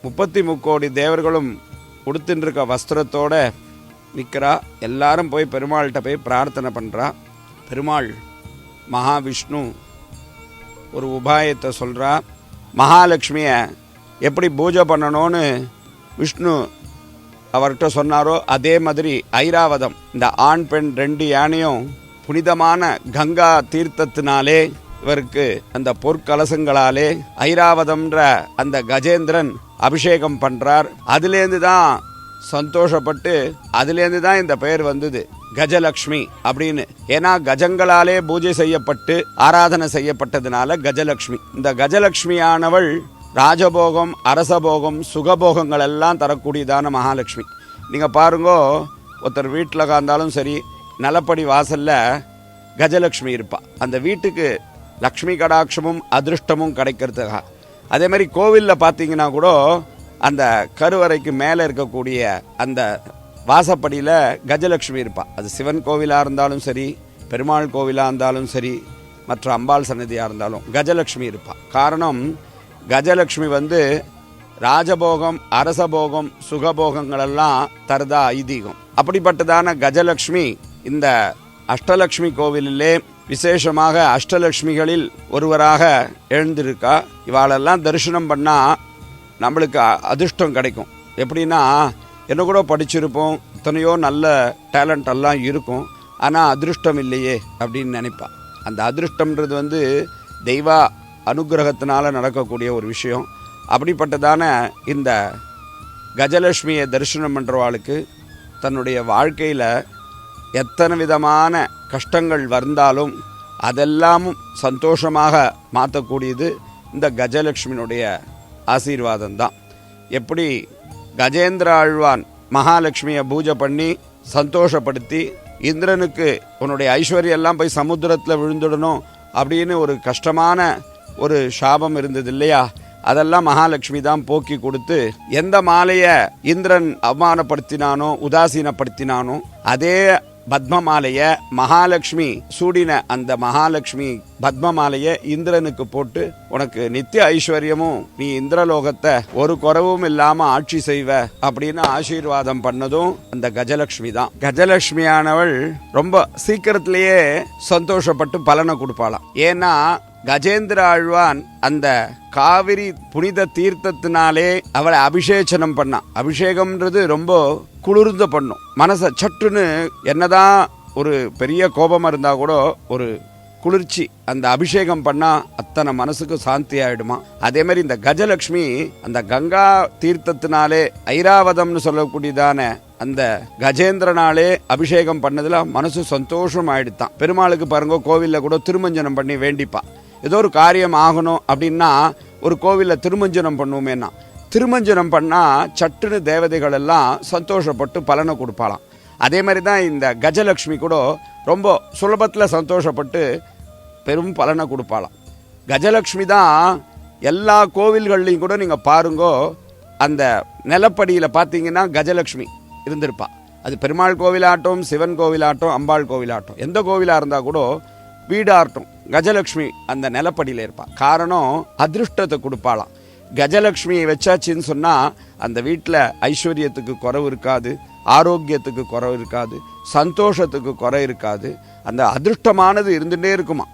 E: முப்பத்தி முக்கோடி தேவர்களும் உடுத்தின்றிருக்க வஸ்திரத்தோட நிற்கிறா. எல்லாரும் போய் பெருமாள்கிட்ட போய் பிரார்த்தனை பண்ணுறா. பெருமாள் மகாவிஷ்ணு ஒரு உபாயத்தை சொல்கிறா. மகாலட்சுமியை எப்படி பூஜை பண்ணணும்னு விஷ்ணு அவர்கிட்ட சொன்னாரோ அதே மாதிரி ஐராவதம், இந்த ஆண் பெண் 2 யானையும் புனிதமான கங்கா தீர்த்தத்தினாலே இவருக்கு அந்த பொற்கலசங்களாலே ஐராவதம்ன்ற அந்த கஜேந்திரன் அபிஷேகம் பண்ணுறார். அதுலேருந்து தான் சந்தோஷப்பட்டு அதுலேருந்து தான் இந்த பெயர் வந்தது கஜலக்ஷ்மி அப்படின்னு. ஏன்னா கஜங்களாலே பூஜை செய்யப்பட்டு ஆராதனை செய்யப்பட்டதுனால கஜலக்ஷ்மி. இந்த கஜலக்ஷ்மியானவள் ராஜபோகம், அரசபோகம், சுகபோகங்கள் எல்லாம் தரக்கூடியதான மகாலட்சுமி. நீங்கள் பாருங்கோ, ஒருத்தர் வீட்டில் காந்தாலும் சரி, நலப்படி வாசலில் கஜலக்ஷ்மி இருப்பா. அந்த வீட்டுக்கு லக்ஷ்மி கடாட்சமும் அதிருஷ்டமும் கிடைக்கிறதுக்காக. அதே மாதிரி கோவிலில் பார்த்தீங்கன்னா கூட அந்த கருவறைக்கு மேலே இருக்கக்கூடிய அந்த வாசப்படியில் கஜலட்சுமி இருப்பாள். அது சிவன் கோவிலாக இருந்தாலும் சரி, பெருமாள் கோவிலாக இருந்தாலும் சரி, மற்ற அம்பாள் சன்னதியாக இருந்தாலும் கஜலட்சுமி இருப்பாள். காரணம், கஜலட்சுமி ராஜபோகம், அரசபோகம், சுகபோகங்களெல்லாம் தருதா ஐதீகம். அப்படிப்பட்டதான கஜலட்சுமி இந்த அஷ்டலட்சுமி கோவிலிலே விசேஷமாக அஷ்டலட்சுமிகளில் ஒருவராக எழுந்திருக்கா. இவாளெல்லாம் தரிசனம் பண்ணால் நம்மளுக்கு அதிர்ஷ்டம் கிடைக்கும். எப்படின்னா, என்ன கூட படிச்சிருப்போம், எத்தனையோ நல்ல டேலண்ட் எல்லாம் இருக்கும், ஆனால் அதிருஷ்டம் இல்லையே அப்படின்னு நினைப்பான். அந்த அதிருஷ்டம்ன்றது தெய்வ அனுகிரகத்தினால நடக்கக்கூடிய ஒரு விஷயம். அப்படிப்பட்டதான இந்த கஜலட்சுமியை தரிசனம் பண்ணுறவாளுக்கு தன்னுடைய வாழ்க்கையில் எத்தனை விதமான கஷ்டங்கள் வந்தாலும் அதெல்லாமும் சந்தோஷமாக மாற்றக்கூடியது இந்த கஜலட்சுமியினுடைய ஆசீர்வாதம் தான். எப்படி கஜேந்திர ஆழ்வான் மகாலட்சுமியை பூஜை பண்ணி சந்தோஷப்படுத்தி இந்திரனுக்கு உன்னுடைய ஐஸ்வர்யம் எல்லாம் போய் சமுத்திரத்தில் விழுந்துடணும் அப்படின்னு ஒரு கஷ்டமான ஒரு சாபம் இருந்தது இல்லையா, அதெல்லாம் மகாலட்சுமி தான் போக்கி கொடுத்து எந்த மாலையை இந்திரன் அவமானப்படுத்தினானோ உதாசீனப்படுத்தினானோ அதே பத்ம மாலையை மகாலட்சுமி சூடின அந்த மகாலட்சுமி பத்ம மாலையை இந்திரனுக்கு போட்டு உனக்கு நித்திய ஐஸ்வர்யமும் நீ இந்திரலோகத்தை ஒரு குறவும் இல்லாம ஆட்சி செய்வ அப்படின்னு ஆசீர்வாதம் பண்ணதும் அந்த கஜலட்சுமி தான். கஜலட்சுமியானவள் ரொம்ப சீக்கிரத்திலேயே சந்தோஷப்பட்டு பலனை கொடுப்பாளாம். ஏன்னா கஜேந்திர ஆழ்வான் அந்த காவிரி புனித தீர்த்தத்தினாலே அவளை அபிஷேச்சனம் பண்ணான். அபிஷேகம்ன்றது ரொம்ப குளிர்ந்த பண்ணும் மனசை. சட்டுன்னு என்னதான் ஒரு பெரிய கோபம் இருந்தா கூட ஒரு குளிர்ச்சி அந்த அபிஷேகம் பண்ணா அத்தனை மனசுக்கு சாந்தி ஆயிடுமா. அதே மாதிரி இந்த கஜலட்சுமி அந்த கங்கா தீர்த்தத்தினாலே ஐராவதம்னு சொல்லக்கூடியதான அந்த கஜேந்திரனாலே அபிஷேகம் பண்ணதுல மனசு சந்தோஷம் ஆயிடுத்தான். பெருமாளுக்கு பாருங்க கோவில்ல கூட திருமஞ்சனம் பண்ணி வேண்டிப்பா. ஏதோ ஒரு காரியம் ஆகணும் அப்படின்னா ஒரு கோவிலில் திருமஞ்சனம் பண்ணுவோமேனா, திருமஞ்சனம் பண்ணால் சட்டுன்னு தேவதைகள் எல்லாம் சந்தோஷப்பட்டு பலனை கொடுப்பாளாம். அதே மாதிரி தான் இந்த கஜலட்சுமி கூட ரொம்ப சுலபத்தில் சந்தோஷப்பட்டு பெரும் பலனை கொடுப்பாளாம். கஜலட்சுமி தான் எல்லா கோவில்கள்லையும் கூட நீங்கள் பாருங்கோ, அந்த நிலப்படியில் பார்த்தீங்கன்னா கஜலட்சுமி இருந்திருப்பா. அது பெருமாள் கோவிலாட்டும், சிவன் கோவிலாட்டும், அம்பாள் கோவிலாட்டும், எந்த கோவிலாக இருந்தால் கூட வீடாட்டும் கஜலட்சுமி அந்த நிலப்படியில் இருப்பா. காரணம் அதிருஷ்டத்தை கொடுப்பாளாம். கஜலட்சுமியை வச்சாச்சின்னு சொன்னால் அந்த வீட்டில் ஐஸ்வர்யத்துக்கு குறைவு இருக்காது, ஆரோக்கியத்துக்கு குறைவு இருக்காது, சந்தோஷத்துக்கு குறை இருக்காது. அந்த அதிருஷ்டமானது இருந்துகிட்டே இருக்குமா.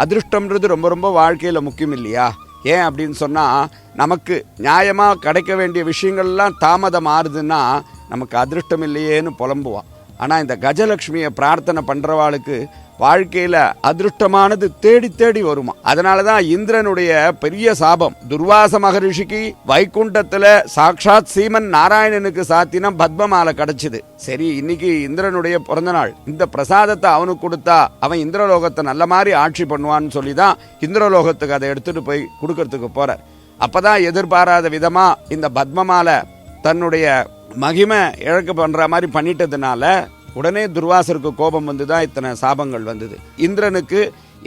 E: அதிருஷ்டம்ன்றது ரொம்ப ரொம்ப வாழ்க்கையில் முக்கியம் இல்லையா. ஏன் அப்படின்னு சொன்னால் நமக்கு நியாயமாக கிடைக்க வேண்டிய விஷயங்கள்லாம் தாமதம் ஆறுதுன்னா நமக்கு அதிருஷ்டம் இல்லையேன்னு புலம்புவான். ஆனால் இந்த கஜலட்சுமியை பிரார்த்தனை பண்ணுறவாளுக்கு வாழ்க்கையில் அதிருஷ்டமானது தேடி தேடி வருமா. அதனால தான் இந்திரனுடைய பெரிய சாபம் துர்வாச மகரிஷிக்கு வைகுண்டத்தில் சாட்சாத் சீமன் நாராயணனுக்கு சாத்தின பத்மமாலை கிடைச்சிது. சரி, இன்னைக்கு இந்திரனுடைய பிறந்த நாள், இந்த பிரசாதத்தை அவனுக்கு கொடுத்தா அவன் இந்திரலோகத்தை நல்ல மாதிரி ஆட்சி பண்ணுவான்னு சொல்லி தான் இந்திரலோகத்துக்கு அதை எடுத்துட்டு போய் கொடுக்கறதுக்கு போறார். அப்பதான் எதிர்பாராத விதமா இந்த பத்மமாலை தன்னுடைய மகிமை இழக்க பண்ற மாதிரி பண்ணிட்டதுனால உடனே துர்வாசருக்கு கோபம் வந்து தான் இத்தனை சாபங்கள் வந்தது. இந்திரனுக்கு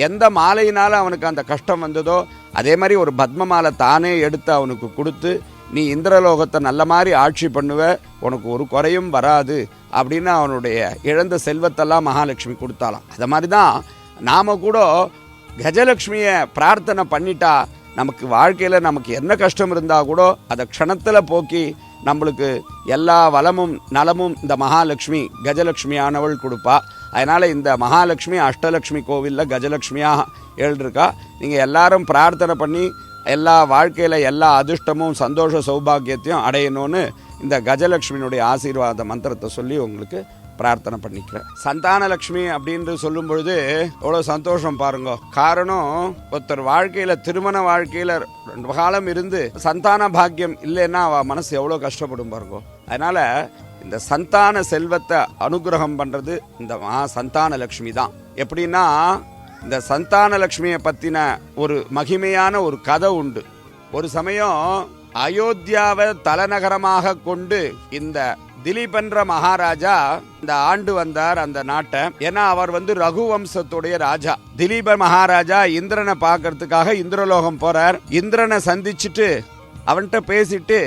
E: எந்த மாலையினால அவனுக்கு அந்த கஷ்டம் வந்ததோ அதே மாதிரி ஒரு பத்ம மாலை தானே எடுத்து அவனுக்கு கொடுத்து நீ இந்திரலோகத்தை நல்ல மாதிரி ஆட்சி பண்ணுவ, உனக்கு ஒரு குறையும் வராது அப்படின்னு அவனுடைய இழந்த செல்வத்தெல்லாம் மகாலட்சுமி கொடுத்தாலாம். அது மாதிரி தான் நாம கூட கஜலட்சுமியை பிரார்த்தனை பண்ணிட்டா நமக்கு வாழ்க்கையில் நமக்கு என்ன கஷ்டம் இருந்தால் கூட அதை க்ஷணத்தில் போக்கி நம்மளுக்கு எல்லா வளமும் நலமும் இந்த மகாலட்சுமி கஜலட்சுமியானவள் கொடுப்பா. அதனால் இந்த மகாலட்சுமி அஷ்டலட்சுமி கோவிலில் கஜலட்சுமியாக எழுதிருக்கா. நீங்கள் எல்லாரும் பிரார்த்தனை பண்ணி எல்லா வாழ்க்கையில் எல்லா அதிர்ஷ்டமும் சந்தோஷ சௌபாகியத்தையும் அடையணும்னு இந்த கஜலட்சுமியினுடைய ஆசீர்வாத மந்திரத்தை சொல்லி உங்களுக்கு பிரார்த்தனை பண்ணிக்கிறேன். சந்தானலட்சுமி அப்படின்னு சொல்லும் பொழுது எவ்வளோ சந்தோஷம் பாருங்க. காரணம் ஒருத்தர் வாழ்க்கையில திருமண வாழ்க்கையில 2 காலம் இருந்து சந்தான பாக்கியம் இல்லைன்னா அவ மனசு எவ்வளோ கஷ்டப்படும் பாருங்க. அதனால இந்த சந்தான செல்வத்தை அனுகிரகம் பண்றது இந்த சந்தான லட்சுமி தான். எப்படின்னா இந்த சந்தான லட்சுமியை பத்தின ஒரு மகிமையான ஒரு கதை உண்டு. ஒரு சமயம் அயோத்தியாவை தலைநகரமாக கொண்டு இந்த திலீபன்ற மகாராஜா இந்த ஆண்டு வந்தார் அந்த நாட்டை. ஏன்னா அவர் ரகுவம்சத்துடைய ராஜா. திலீப மகாராஜா இந்திரனை பார்க்கறதுக்காக இந்திரலோகம் போறார். இந்திரனை சந்திச்சுட்டு அவன்கிட்ட பேசிட்டு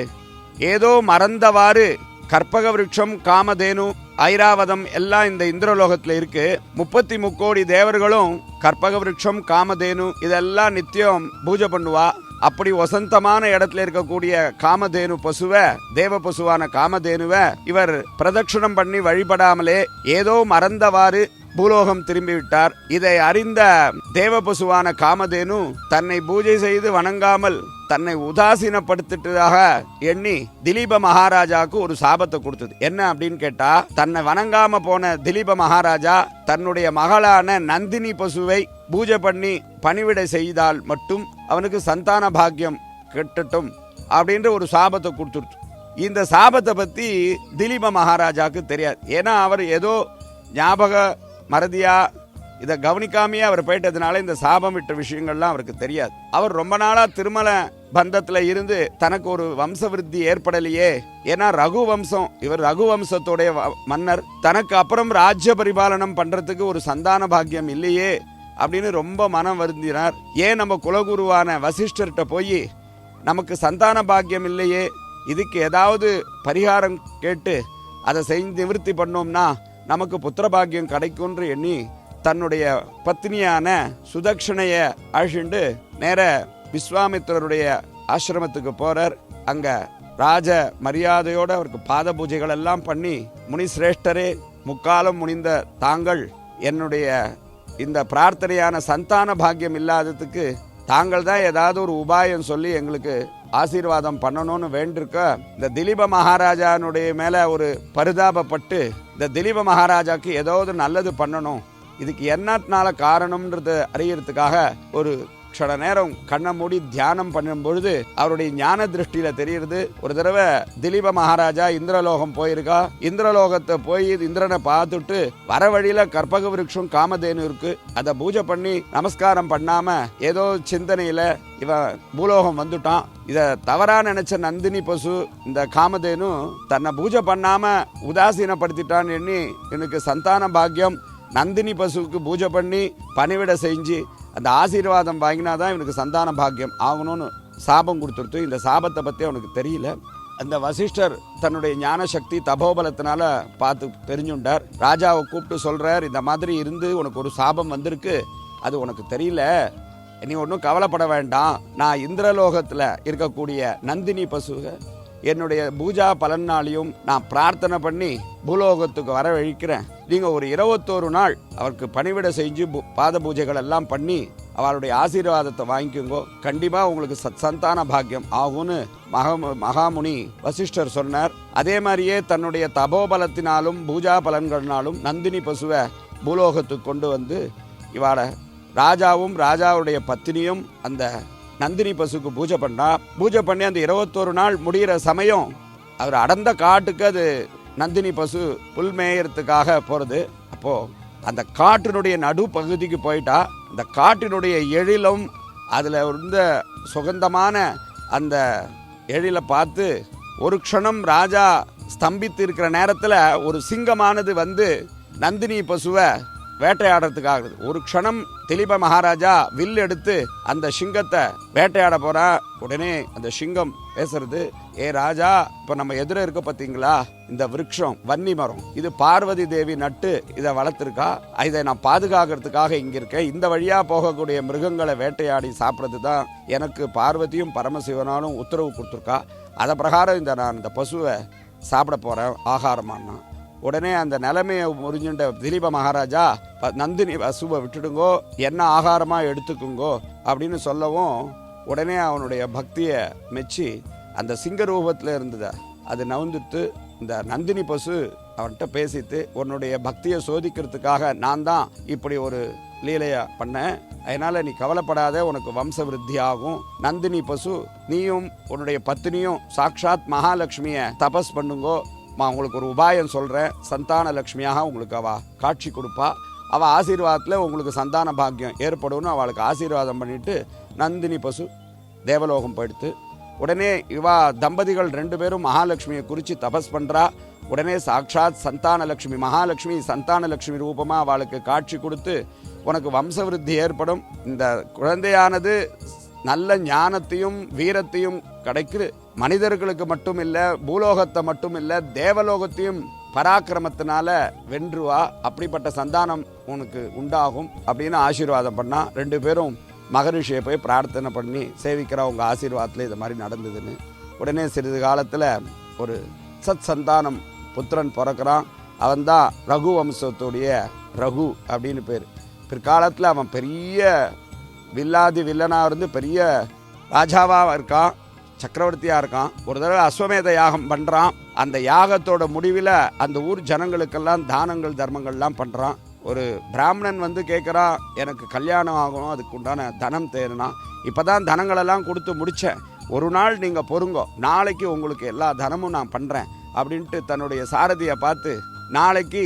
E: ஏதோ மறந்தவாறு கற்பக விருட்சம், காமதேனு, ஐராவதம் எல்லாம் இந்த இந்திரலோகத்துல இருக்கு. 33 கோடி தேவர்களும் கற்பக விருட்சம், காமதேனு இதெல்லாம் நித்தியம் பூஜை பண்ணுவா. அப்படி வசந்தமான இடத்துல இருக்கக்கூடிய காமதேனு பசுவை, தேவ பசுவான காமதேனுவை இவர் பிரதட்சணம் பண்ணி வழிபடாமலே ஏதோ மறந்தவாறு பூலோகம் திரும்பிவிட்டார். இதை அறிந்த தேவபசுவான காமதேனு தன்னை பூஜை செய்து வணங்காமல் தன்னை உதாசீனப்படுத்திட்டதாக எண்ணி திலீப மகாராஜாவுக்கு ஒரு சாபத்தை கொடுத்தது. என்ன அப்படின்னு கேட்டா, தன்னை வணங்காம போன திலீப மகாராஜா தன்னுடைய மகளான நந்தினி பசுவை பூஜை பண்ணி பணிவிடை செய்தால் மட்டும் அவனுக்கு சந்தான பாக்கியம் கெட்டட்டும் அப்படின்ற ஒரு சாபத்தை கொடுத்துருச்சு. இந்த சாபத்தை பத்தி திலீப மகாராஜாவுக்கு தெரியாது. ஏன்னா அவர் ஏதோ ஞாபக மறதியா இதை கவனிக்காமையே அவர் போயிட்டதுனால இந்த சாபம் விட்ட விஷயங்கள்லாம் அவருக்கு தெரியாது. அவர் ரொம்ப நாளா திருமல பந்தத்துல இருந்து தனக்கு ஒரு வம்ச விருத்தி ஏற்படலையே, ஏன்னா ரகு வம்சம், இவர் ரகு வம்சத்துடைய மன்னர், தனக்கு அப்புறம் ராஜ்ய பரிபாலனம் பண்றதுக்கு ஒரு சந்தான பாக்கியம் இல்லையே அப்படின்னு ரொம்ப மனம் வருந்தினார். ஏன் நம்ம குலகுருவான வசிஷ்டர்கிட்ட போய் நமக்கு சந்தான பாக்கியம் இல்லையே, இதுக்கு ஏதாவது பரிகாரம் கேட்டு அதை செஞ்சு நிவர்த்தி பண்ணோம்னா நமக்கு புத்திர பாக்கியம் கிடைக்கும்னு எண்ணி தன்னுடைய பத்னியான சுதக்ஷணைய அழிச்சுண்டு நேர விஸ்வாமித்திரருடைய ஆசிரமத்துக்கு போறார். அங்க ராஜ மரியாதையோடு அவருக்கு பாத பூஜைகள் எல்லாம் பண்ணி, முனி சிரேஷ்டரே, முக்காலம் முனிந்த தாங்கள் என்னுடைய இந்த பிரார்த்தனையான சந்தான பாக்கியம் இல்லாததுக்கு தாங்கள் தான் ஏதாவது ஒரு உபாயம் சொல்லி எங்களுக்கு ஆசீர்வாதம் பண்ணணும்னு வேண்டிருக்க, இந்த திலீப மகாராஜானுடைய மேல ஒரு பரிதாபப்பட்டு இந்த திலீப மகாராஜாக்கு ஏதாவது நல்லது பண்ணணும், இதுக்கு என்னத்தினால காரணம்ன்றது அறியறதுக்காக ஒரு க்ஷண நேரம் கண்ணை மூடி தியானம் பண்ணும் பொழுது அவருடைய ஞான திருஷ்டியில தெரியுது. ஒரு தடவை திலீப மகாராஜா இந்திரலோகம் போயிருக்கா. இந்திரலோகத்தை போய் இந்திரனை பார்த்துட்டு வர வழியில கற்பக விருட்சம் காமதேனு இருக்கு, அதை பூஜை பண்ணி நமஸ்காரம் பண்ணாம ஏதோ சிந்தனையில இவன் பூலோகம் வந்துட்டான். இத தவறா நினைச்ச நந்தினி பசு இந்த காமதேனு தன்னை பூஜை பண்ணாம உதாசீனப்படுத்திட்டான்னு எண்ணி எனக்கு சந்தான பாக்கியம் நந்தினி பசுவுக்கு பூஜை பண்ணி பணிவிட செஞ்சு அந்த ஆசீர்வாதம் வாங்கினாதான் இவனுக்கு சந்தான பாக்கியம் ஆகணும்னு சாபம் கொடுத்துருத்து. இந்த சாபத்தை பற்றி அவனுக்கு தெரியல. அந்த வசிஷ்டர் தன்னுடைய ஞான சக்தி தபோபலத்தினால பார்த்து தெரிஞ்சுண்டார். ராஜாவை கூப்பிட்டு சொல்றார், இந்த மாதிரி இருந்து உனக்கு ஒரு சாபம் வந்திருக்கு, அது உனக்கு தெரியல, நீ ஒன்றும் கவலைப்பட வேண்டாம், நான் இந்திரலோகத்தில் இருக்கக்கூடிய நந்தினி பசுவை என்னுடைய பூஜா பலனாலையும் நான் பிரார்த்தனை பண்ணி பூலோகத்துக்கு வரவழைக்கிறேன். நீங்கள் ஒரு 21 நாள் அவருக்கு பணிவிட செஞ்சு பாத பூஜைகள் எல்லாம் பண்ணி அவளுடைய ஆசீர்வாதத்தை வாங்கிக்கோங்க, கண்டிப்பாக உங்களுக்கு சந்தான பாக்கியம் ஆகும்னு மகாமுனி வசிஷ்டர் சொன்னார். அதே மாதிரியே தன்னுடைய தபோபலத்தினாலும் பூஜா பலன்களினாலும் நந்தினி பசுவை பூலோகத்துக்கு கொண்டு வந்து இவாளை ராஜாவும் ராஜாவுடைய பத்தினியும் அந்த நந்தினி பசுக்கு பூஜை பண்ணி அந்த 21 நாள் முடிகிற சமயம் அவர் அடர்ந்த காட்டுக்கு அது நந்தினி பசு புல் மேயறதுக்காக போகிறது. அப்போ அந்த காட்டினுடைய நடு பகுதிக்கு போயிட்டா அந்த காட்டினுடைய எழிலும் அதில் இருந்த சுகந்தமான அந்த எழிலை பார்த்து ஒரு க்ஷணம் ராஜா ஸ்தம்பித்து இருக்கிற நேரத்தில் ஒரு சிங்கமானது வந்து நந்தினி பசுவை வேட்டையாடுறதுக்காக ஒரு க்ஷணம் திலீப மகாராஜா வில் எடுத்து அந்த சிங்கத்தை வேட்டையாட போறா. உடனே அந்த சிங்கம் பேசுறது, ஏ ராஜா, இப்ப நம்ம எதிர இருக்க பார்த்தீங்களா இந்த விருட்சம் வன்னி மரம், இது பார்வதி தேவி நட்டு இதை வளர்த்துருக்கா, இதை நான் பாதுகாக்கிறதுக்காக இங்க இருக்கேன். இந்த வழியா போகக்கூடிய மிருகங்களை வேட்டையாடி சாப்பிட்றது தான் எனக்கு பார்வதியும் பரமசிவனாலும் உத்தரவு கொடுத்துருக்கா. அதை பிரகாரம் நான் இந்த பசுவை சாப்பிட போறேன் ஆகாரமானா. உடனே அந்த நிலைமையை முறிஞ்சுட்ட திலீப மகாராஜா நந்தினி பசுவை விட்டுடுங்கோ, என்ன ஆகாரமாக எடுத்துக்குங்கோ அப்படின்னு சொல்லவும் உடனே அவனுடைய பக்தியை மெச்சி அந்த சிங்க ரூபத்தில் இருந்ததை அது நவுந்துட்டு இந்த நந்தினி பசு அவன்கிட்ட பேசிட்டு, உன்னுடைய பக்தியை சோதிக்கிறதுக்காக நான் தான் இப்படி ஒரு லீலையா பண்ணேன், அதனால நீ கவலைப்படாத, உனக்கு வம்ச விருத்தி ஆகும். நந்தினி பசு நீயும் உன்னுடைய பத்தினியும் சாக்ஷாத் மகாலட்சுமியை தபஸ் பண்ணுங்கோ, உங்களுக்கு ஒரு உபாயம் சொல்கிறேன், சந்தான லட்சுமியாக உங்களுக்கு அவள் காட்சி கொடுப்பா, அவள் ஆசீர்வாதத்தில் உங்களுக்கு சந்தான பாக்கியம் ஏற்படும்னு அவளுக்கு ஆசீர்வாதம் பண்ணிட்டு நந்தினி பசு தேவலோகம் போயிடுத்து. உடனே இவா தம்பதிகள் 2 பேரும் மகாலட்சுமியை குறித்து தபஸ் பண்ணுறா. உடனே சாக்ஷாத் சந்தான லட்சுமி மகாலட்சுமி சந்தான லட்சுமி ரூபமாக அவளுக்கு காட்சி கொடுத்து, உனக்கு வம்சவிருத்தி ஏற்படும், இந்த குழந்தையானது நல்ல ஞானத்தையும் வீரத்தையும் கிடைக்குது, மனிதர்களுக்கு மட்டும் இல்லை பூலோகத்தை மட்டும் இல்லை தேவலோகத்தையும் பராக்கிரமத்தினால வென்றுவா, அப்படிப்பட்ட சந்தானம் உனக்கு உண்டாகும் அப்படின்னு ஆசீர்வாதம் பண்ணா. 2 பேரும் மகரிஷியை போய் பிரார்த்தனை பண்ணி சேவிக்கிற உங்க ஆசீர்வாதத்தில் இது மாதிரி நடந்ததுன்னு. உடனே சிறிது காலத்தில் ஒரு சத் சந்தானம் புத்திரன் பிறக்கிறான். அவன்தான் ரகு வம்சத்துடைய ரகு அப்படின்னு பேர். பிற்காலத்தில் அவன் பெரிய வில்லாதி வில்லனாக இருந்து பெரிய ராஜாவாக இருக்கான், சக்கரவர்த்தியாக இருக்கான். ஒரு தடவை அஸ்வமேத யாகம் பண்ணுறான். அந்த யாகத்தோட முடிவில் அந்த ஊர் ஜனங்களுக்கெல்லாம் தானங்கள் தர்மங்கள்லாம் பண்ணுறான். ஒரு பிராமணன் வந்து கேட்குறான், எனக்கு கல்யாணம் ஆகணும், அதுக்கு உண்டான தனம் தேவைன்னா. இப்போ தான் தனங்களெல்லாம் கொடுத்து முடித்தேன், ஒரு நாள் நீங்கள் பொறுங்கோ, நாளைக்கு உங்களுக்கு எல்லா தனமும் நான் பண்ணுறேன் அப்படின்ட்டு தன்னுடைய சாரதியை பார்த்து, நாளைக்கு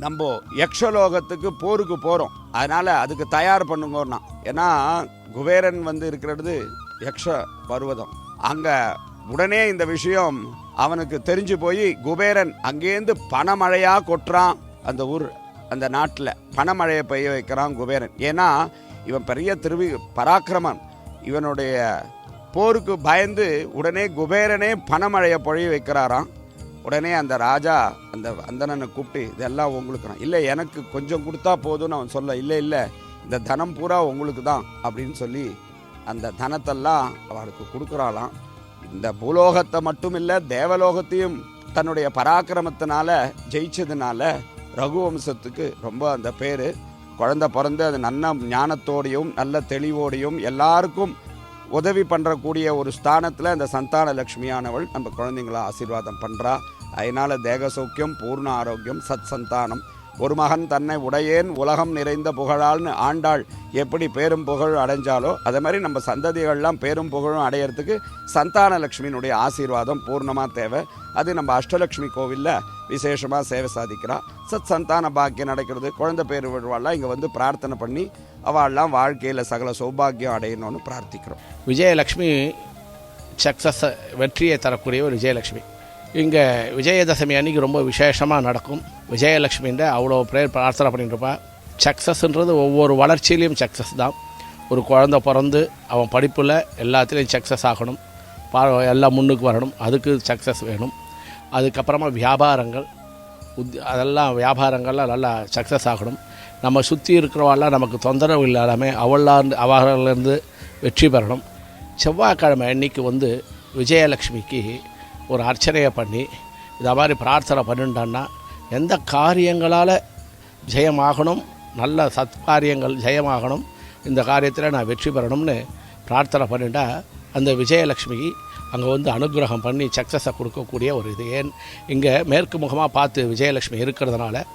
E: நம்ம யக்ஷலோகத்துக்கு போருக்கு போகிறோம், அதனால் அதுக்கு தயார் பண்ணுங்கன்னா. ஏன்னா குபேரன் வந்து இருக்கிறது யக்ஷ பர்வதம். அங்கே உடனே இந்த விஷயம் அவனுக்கு தெரிஞ்சு போய் குபேரன் அங்கேருந்து பணமழையாக கொட்டுறான். அந்த ஊர் அந்த நாட்டில் பணமழையை பெய்ய வைக்கிறான் குபேரன். ஏன்னா இவன் பெரிய பராக்கிரமன். இவனுடைய போருக்கு பயந்து உடனே குபேரனே பணமழையை பொழிய வைக்கிறாராம். உடனே அந்த ராஜா அந்த அந்தணனை கூப்பிட்டு, இதெல்லாம் உங்களுக்கு, இல்லை எனக்கு கொஞ்சம் கொடுத்தா போதும்னு அவன் சொல்ல, இல்லை இந்த தனம் பூரா உங்களுக்கு தான் அப்படின்னு சொல்லி அந்த தனத்தெல்லாம் அவளுக்கு கொடுக்குறாளாம். இந்த பூலோகத்தை மட்டும் இல்லை, தேவலோகத்தையும் தன்னுடைய பராக்கிரமத்தினால ஜெயிச்சதுனால ரகுவம்சத்துக்கு ரொம்ப அந்த பேர். குழந்தை பிறந்து அது நல்ல ஞானத்தோடையும் நல்ல தெளிவோடையும் எல்லாருக்கும் உதவி பண்ணுறக்கூடிய ஒரு ஸ்தானத்தில் அந்த சந்தான லக்ஷ்மியானவள் நம்ம குழந்தைங்கள ஆசீர்வாதம் பண்ணுறா. அதனால் தேக சௌக்கியம், பூர்ண ஆரோக்கியம், சத் சந்தானம். ஒரு மகன் தன்னை உடையேன் உலகம் நிறைந்த புகழால்னு ஆண்டாள் எப்படி பேரும் புகழ் அடைஞ்சாலோ அதே மாதிரி நம்ம சந்ததிகள்லாம் பேரும் புகழும் அடையிறதுக்கு சந்தான லக்ஷ்மியினுடைய ஆசீர்வாதம் பூர்ணமாக தேவை. அது நம்ம அஷ்டலக்ஷ்மி கோவிலில் விசேஷமாக சேவை சாதிக்கிறா. சத் சந்தான பாக்கியம் நடக்கிறது. குழந்தை பேர் விழுவாள்லாம் இங்கே வந்து பிரார்த்தனை பண்ணி அவள்லாம் வாழ்க்கையில் சகல சௌபாகியம் அடையணும்னு பிரார்த்திக்கிறோம்.
D: விஜயலக்ஷ்மி சக்ஸஸ், வெற்றியை தரக்கூடிய ஒரு விஜயலக்ஷ்மி. இங்கே விஜயதசமி அன்றைக்கி ரொம்ப விசேஷமாக நடக்கும். விஜயலக்ஷ்மின்ற அவ்வளோ பேர் பிரார்த்தனை பண்ணிட்டுருப்பா. சக்ஸஸ்ன்றது ஒவ்வொரு வளர்ச்சியிலையும் சக்ஸஸ் தான். ஒரு குழந்தை பிறந்து அவன் படிப்பில் எல்லாத்துலேயும் சக்ஸஸ் ஆகணும், எல்லாம் முன்னுக்கு வரணும், அதுக்கு சக்ஸஸ் வேணும். அதுக்கப்புறமா வியாபாரங்கள் அதெல்லாம் வியாபாரங்கள்லாம் நல்லா சக்ஸஸ் ஆகணும். நம்ம சுற்றி இருக்கிறவாள்லாம் நமக்கு தொந்தரவு இல்லாமல் அவர்களிருந்து வெற்றி பெறணும். செவ்வாய்க்கிழமை அன்றைக்கி வந்து விஜயலக்ஷ்மிக்கு ஒரு அர்ச்சனையை பண்ணி இதை மாதிரி பிரார்த்தனை பண்ணிட்டான்னா எந்த காரியங்களால் ஜெயமாகணும், நல்ல சத்காரியங்கள் ஜெயமாகணும், இந்த காரியத்தில் நான் வெற்றி பெறணும்னு பிரார்த்தனை பண்ணிட்டா அந்த விஜயலக்ஷ்மிக்கு அங்கே வந்து அனுகிரகம் பண்ணி சக்ஸஸை கொடுக்கக்கூடிய ஒரு இது. ஏன் இங்கே மேற்கு முகமாக பார்த்து விஜயலக்ஷ்மி இருக்கிறதுனால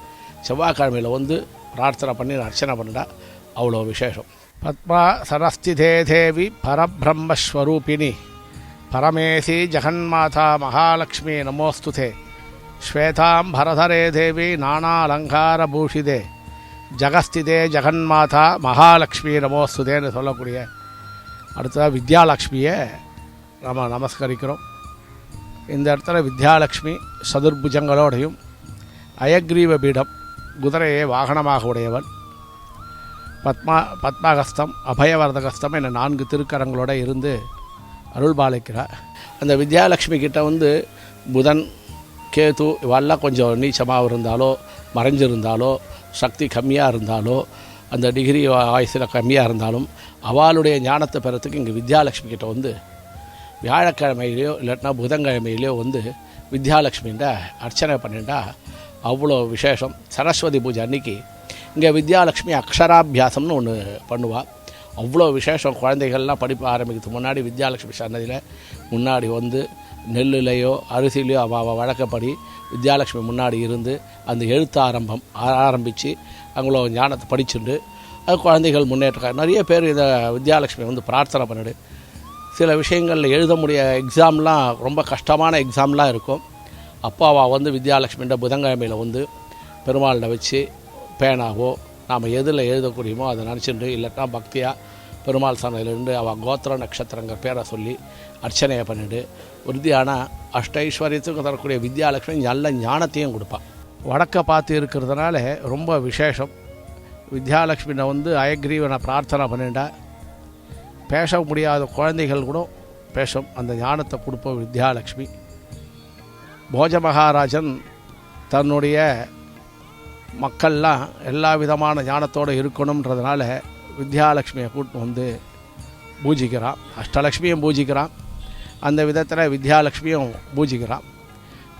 D: செவ்வாய்க்கிழமையில் வந்து பிரார்த்தனை பண்ணி அர்ச்சனை பண்ணிட்டா அவ்வளோ விசேஷம். பத்மா சரஸ்திதே தேவி பரபிரம்மஸ்வரூபிணி பரமேசி ஜெகன்மாதா மகாலட்சுமி நமோஸ்துதே ஸ்வேதாம் பரதரே தேவி நானாலங்காரபூஷிதே ஜகஸ்திதே ஜெகன்மாதா மகாலட்சுமி நமோஸ்துதேன்னு சொல்லக்கூடிய அடுத்ததாக வித்யாலக்ஷ்மியை நம்ம நமஸ்கரிக்கிறோம். இந்த இடத்துல வித்யாலக்ஷ்மி சதுர்புஜங்களோடையும் அயக்ரீவ பீடம் குதிரையை வாகனமாக உடையவன், பத்மகஸ்தம் அபயவரதகஸ்தம் என 4 திருக்கரங்களோடு இருந்து அருள்பாலிக்கிறார். அந்த வித்யாலக்ஷ்மி கிட்ட வந்து புதன் கேது இவெல்லாம் கொஞ்சம் நீச்சமாக இருந்தாலோ மறைஞ்சிருந்தாலோ சக்தி கம்மியாக இருந்தாலோ அந்த டிகிரி வயசில் கம்மியாக இருந்தாலும் அவளுடைய ஞானத்தை பெறத்துக்கு இங்கே வித்யாலக்ஷ்மி கிட்ட வந்து வியாழக்கிழமையிலையோ இல்லாட்டினா புதன்கிழமையிலையோ வந்து வித்யாலக்ஷ்மின்ற அர்ச்சனை பண்ணிட்டா அவ்வளோ விசேஷம். சரஸ்வதி பூஜை அன்றைக்கி இங்கே வித்யாலக்ஷ்மி அக்ஷராபியாசம்னு ஒன்று பண்ணுவாள். அவ்வளோ விசேஷம். குழந்தைகள்லாம் படிப்பு ஆரம்பிக்கிறதுக்கு முன்னாடி வித்யாலக்ஷ்மி சன்னதியில் முன்னாடி வந்து நெல்லுலையோ அரிசிலையோ அவள் வழக்கப்படி வித்யாலக்ஷ்மி முன்னாடி இருந்து அந்த எழுத்து ஆரம்பித்து அவங்களோ ஞானத்தை படிச்சுண்டு அது குழந்தைகள் முன்னேற்ற நிறைய பேர் இதை வித்யாலக்ஷ்மி வந்து பிரார்த்தனை பண்ணிடு. சில விஷயங்களில் எழுத முடிய எக்ஸாம்லாம் ரொம்ப கஷ்டமான எக்ஸாம்லாம் இருக்கும். அப்போ அவள் வந்து வித்யாலக்ஷ்மின்ற புதன்கிழமையில் வந்து பெருமாளில் வச்சு பேனாவோ நாம் எதில் எழுதக்கூடியமோ அதை நினச்சிட்டு இல்லைன்னா பக்தியாக பெருமாள் சன்னதியிலேருந்து அவள் கோத்திர நட்சத்திரங்கள் பேரை சொல்லி அர்ச்சனையை பண்ணிவிட்டு உறுதியான அஷ்டைஸ்வரியத்துக்கு தரக்கூடிய வித்யாலக்ஷ்மி நல்ல ஞானத்தையும் கொடுப்பாள். வடக்க பார்த்து இருக்கிறதுனால ரொம்ப விசேஷம். வித்யாலக்ஷ்மியை வந்து அயக்ரீவனை பிரார்த்தனை பண்ணிட்டா பேச முடியாத குழந்தைகள் கூட பேசும். அந்த ஞானத்தை கொடுப்போம் வித்யாலக்ஷ்மி. போஜ மகாராஜன் தன்னுடைய மக்கள்லாம் எல்லா விதமான ஞானத்தோடு இருக்கணுன்றதுனால வித்யாலக்ஷ்மியை கூட்டு வந்து பூஜிக்கிறான். அஷ்டலக்ஷ்மியும் பூஜிக்கிறான், அந்த விதத்தில் வித்யாலக்ஷ்மியும் பூஜிக்கிறான்.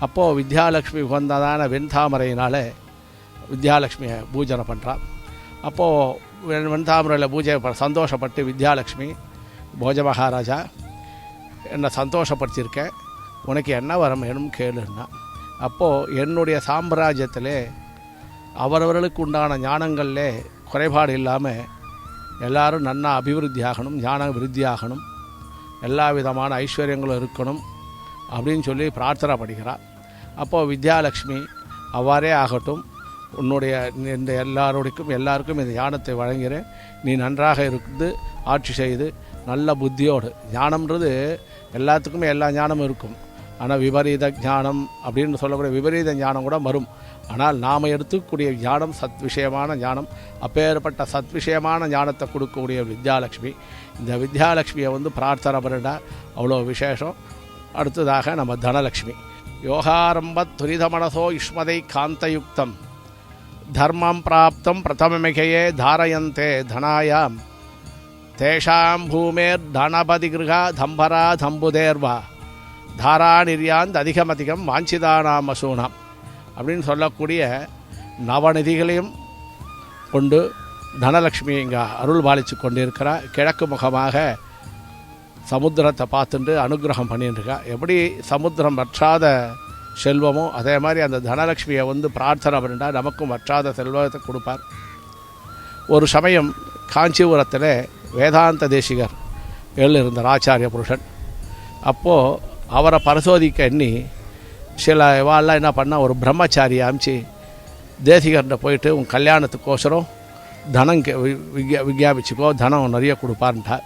D: அப்போது வித்யாலக்ஷ்மி உகந்ததான வெண்தாமரையினால் வித்யாலக்ஷ்மியை பூஜனை பண்ணுறான். அப்போது வெண்தாமரையில் பூஜை சந்தோஷப்பட்டு வித்யாலக்ஷ்மி, போஜ மகாராஜா என்னை சந்தோஷப்படுத்தியிருக்க, உனக்கு என்ன வரம் வேணும் கேளுன்னா. அப்போது என்னுடைய சாம்ராஜ்யத்திலே அவரவர்களுக்கு உண்டான ஞானங்களில் குறைபாடு இல்லாமல் எல்லாரும் நன்னா அபிவிருத்தி ஆகணும், ஞான விருத்தி ஆகணும், எல்லா விதமான ஐஸ்வர்யங்களும் இருக்கணும் அப்படின்னு சொல்லி பிரார்த்தனை படிக்கிறார். அப்போது வித்யாலக்ஷ்மி அவ்வாறே ஆகட்டும், உன்னுடைய இந்த எல்லாருக்கும் இந்த ஞானத்தை வழங்கிறேன், நீ நன்றாக இருந்து ஆட்சி செய்து நல்ல புத்தியோடு. ஞானம்ன்றது எல்லாத்துக்குமே எல்லா ஞானமும் இருக்கும், ஆனால் விபரீத ஞானம் அப்படின்னு சொல்லக்கூடிய விபரீத ஞானம் கூட வரும். ஆனால் நாம் எடுத்துக்கூடிய ஞானம் சத் விஷயமான ஞானம். அப்பேற்பட்ட சத் விஷயமான ஞானத்தை கொடுக்கக்கூடிய வித்யாலக்ஷ்மி. இந்த வித்யாலக்ஷ்மியை பிரார்த்தனை பண்ணிட்டா அவ்வளோ விசேஷம். அடுத்ததாக நம்ம தனலக்ஷ்மி. யோகாரம்ப துரித மனசோ யுஷ்மதை காந்தயுக்தம் தர்மம் பிராப்தம் பிரதமமிகையே தாரயந்தே தனாயாம் தேஷாம் பூமேர் தனபதி கிருகா தம்பரா தம்புதேர்வா தாரா நிர்யாந்த் அதிகமதிகம் வாஞ்சிதானாம் அசூனாம் அப்படின்னு சொல்லக்கூடிய நவநிதிகளையும் கொண்டு தனலக்ஷ்மி இங்கே அருள் பாலித்து கொண்டிருக்கிறார். கிழக்கு முகமாக சமுத்திரத்தை பார்த்துட்டு அனுகிரகம் பண்ணிட்டுருக்கா. எப்படி சமுத்திரம் வற்றாத செல்வமோ அதே மாதிரி அந்த தனலக்ஷ்மியை பிரார்த்தனை பண்ணிட்டா நமக்கும் வற்றாத செல்வத்தை கொடுப்பார். ஒரு சமயம் காஞ்சிபுரத்தில் வேதாந்த தேசிகர் எழுந்திருந்தார், ஆச்சாரிய புருஷன். அப்போது அவரை பரிசோதிக்க எண்ணி சில இவாளெலாம் என்ன பண்ணால் ஒரு பிரம்மச்சாரியை அமிச்சு தேசிகர்கிட்ட போயிட்டு உன் கல்யாணத்துக்கோசரம் தனம் விஞ்ஞாபிச்சுக்கோ, தனம் நிறைய கொடுப்பார்ன்ட்டா.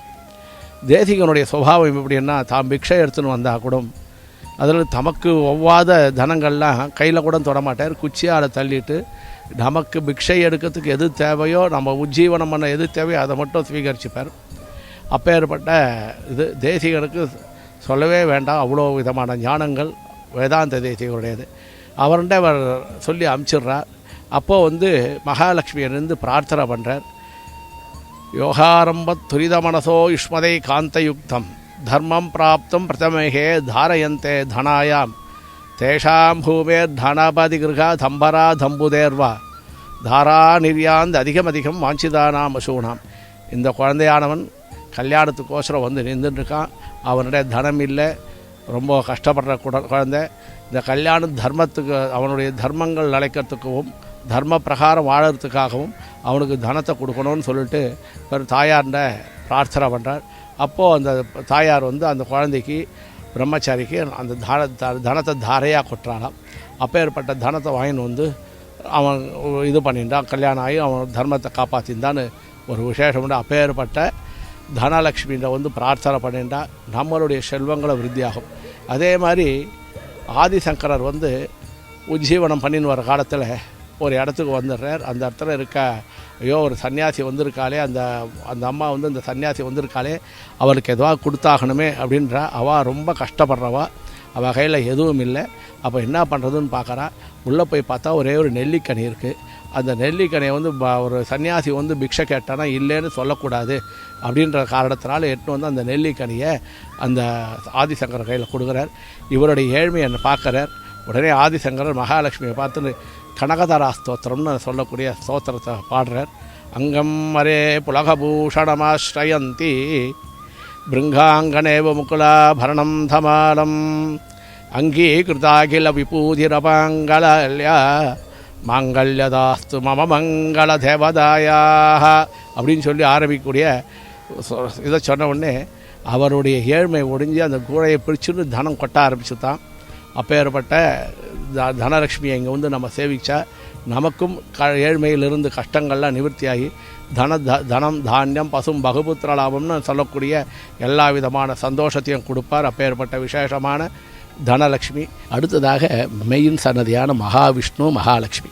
D: தேசிகனுடைய சுபாவம் எப்படின்னா, தான் பிக்ஷை எடுத்துன்னு வந்தால் கூட அதில் தமக்கு ஒவ்வாத தனங்கள்லாம் கையில் கூட தொடமாட்டார். குச்சியால் தள்ளிட்டு நமக்கு பிக்ஷை எடுக்கிறதுக்கு எது தேவையோ, நம்ம உஜ்ஜீவனம் பண்ண எது தேவையோ அதை மட்டும் ஸ்வீகரிச்சுப்பார். அப்பேற்பட்ட இது தேசிகனுக்கு சொல்லவே வேண்டாம், அவ்வளோ விதமான ஞானங்கள் வேதாந்த தேசிகருடையது. அவர்கிட்ட அவர் சொல்லி அனுப்பிச்சிட்றார். அப்போது மகாலட்சுமியிலிருந்து பிரார்த்தனை பண்ணுறார். யோகாரம்ப துரித மனசோ யுஷ்மதை காந்தயுக்தம் தர்மம் பிராப்தம் பிரதமேகே தாரயந்தே தனாயாம் தேஷாம் பூமேர் தனபதி கிருகா தம்பரா தம்புதேர்வா தாரா நிர்யாந்த் அதிகமதிகம் வாஞ்சிதானாம் அசூனாம். இந்த குழந்தையானவன் கல்யாணத்துக்கோசரம் நின்றுட்டுருக்கான். அவனுடைய தனம் இல்லை, ரொம்ப கஷ்டப்படுற குழந்தை. இந்த கல்யாண தர்மத்துக்கு அவனுடைய தர்மங்கள் நிலைக்கிறதுக்கும் தர்ம பிரகாரம் வாழறதுக்காகவும் அவனுக்கு தனத்தை கொடுக்கணும்னு சொல்லிட்டு ஒரு தாயார்கிட்ட பிரார்த்தனை பண்ணுறார். அப்போது அந்த தாயார் அந்த குழந்தைக்கு பிரம்மச்சாரிக்கு அந்த தனத்தை தாரையாக கொட்டுறானாம். அப்பேற்பட்ட தனத்தை வாங்கின்னு அவன் இது பண்ணிட்டான், கல்யாணம் ஆகி அவன் தர்மத்தை காப்பாற்றின்தான்னு ஒரு விசேஷம் உண்டு. அப்பேற்பட்ட தனலக்ஷ்மின்ற பிரார்த்தனை பண்ணிட்டா நம்மளுடைய செல்வங்களை விருத்தியாகும். அதே மாதிரி ஆதிசங்கரர் உஜ்ஜீவனம் பண்ணின்னு வர காலத்தில் ஒரு இடத்துக்கு வந்துடுறார். அந்த இடத்துல இருக்க ஐயோ ஒரு சன்னியாசி வந்திருக்காளே, அந்த அம்மா இந்த சன்னியாசி வந்திருக்காளே, அவளுக்கு எதுவாக கொடுத்தாகணுமே அப்படின்றா. அவள் ரொம்ப கஷ்டப்படுறவா, அவள் கையில் எதுவும் இல்லை. அப்போ என்ன பண்ணுறதுன்னு பார்க்குறா. உள்ளே போய் பார்த்தா ஒரே ஒரு நெல்லிக்கனி இருக்குது. அந்த நெல்லிக்கனியை ஒரு சன்னியாசி பிக்ஷை கேட்டானா இல்லைன்னு சொல்லக்கூடாது அப்படின்ற காரணத்தினால எட்டு அந்த நெல்லிக்கனியை அந்த ஆதிசங்கரர் கையில் கொடுக்குறார். இவருடைய ஏழ்மையை பார்க்குறார். உடனே ஆதிசங்கரர் மகாலட்சுமியை பார்த்து கனகதாரா ஸ்தோத்திரம்னு சொல்லக்கூடிய ஸ்தோத்திரத்தை பாடுறார். அங்கம் அரே புலகபூஷணமாஸ்ரயந்தி பிருங்காங்கனேவ முகுலாபரணம் தமாலம் அங்கீகிருதாகில விபூதிரமங்கல்யா மாங்கல்யதாஸ்து மம மங்கள தேவதாயாக அப்படின்னு சொல்லி ஆரம்பிக்கக்கூடிய இதை சொன்ன உடனே அவருடைய ஏழ்மை ஒடிஞ்சு அந்த கூடையை பிடிச்சுன்னு தனம் கொட்ட ஆரம்பிச்சு தான். அப்பேற்பட்ட தனலக்ஷ்மியை இங்கே நம்ம சேவிச்சா நமக்கும் ஏழ்மையிலிருந்து கஷ்டங்கள்லாம் நிவர்த்தியாகி தனம் தானியம் பசும் பகுபுத்திர லாபம்னு சொல்லக்கூடிய எல்லா விதமான சந்தோஷத்தையும் கொடுப்பார். அப்பேற்பட்ட விசேஷமான தனலக்ஷ்மி. அடுத்ததாக மெயின் சன்னதியான மகாவிஷ்ணு மகாலட்சுமி.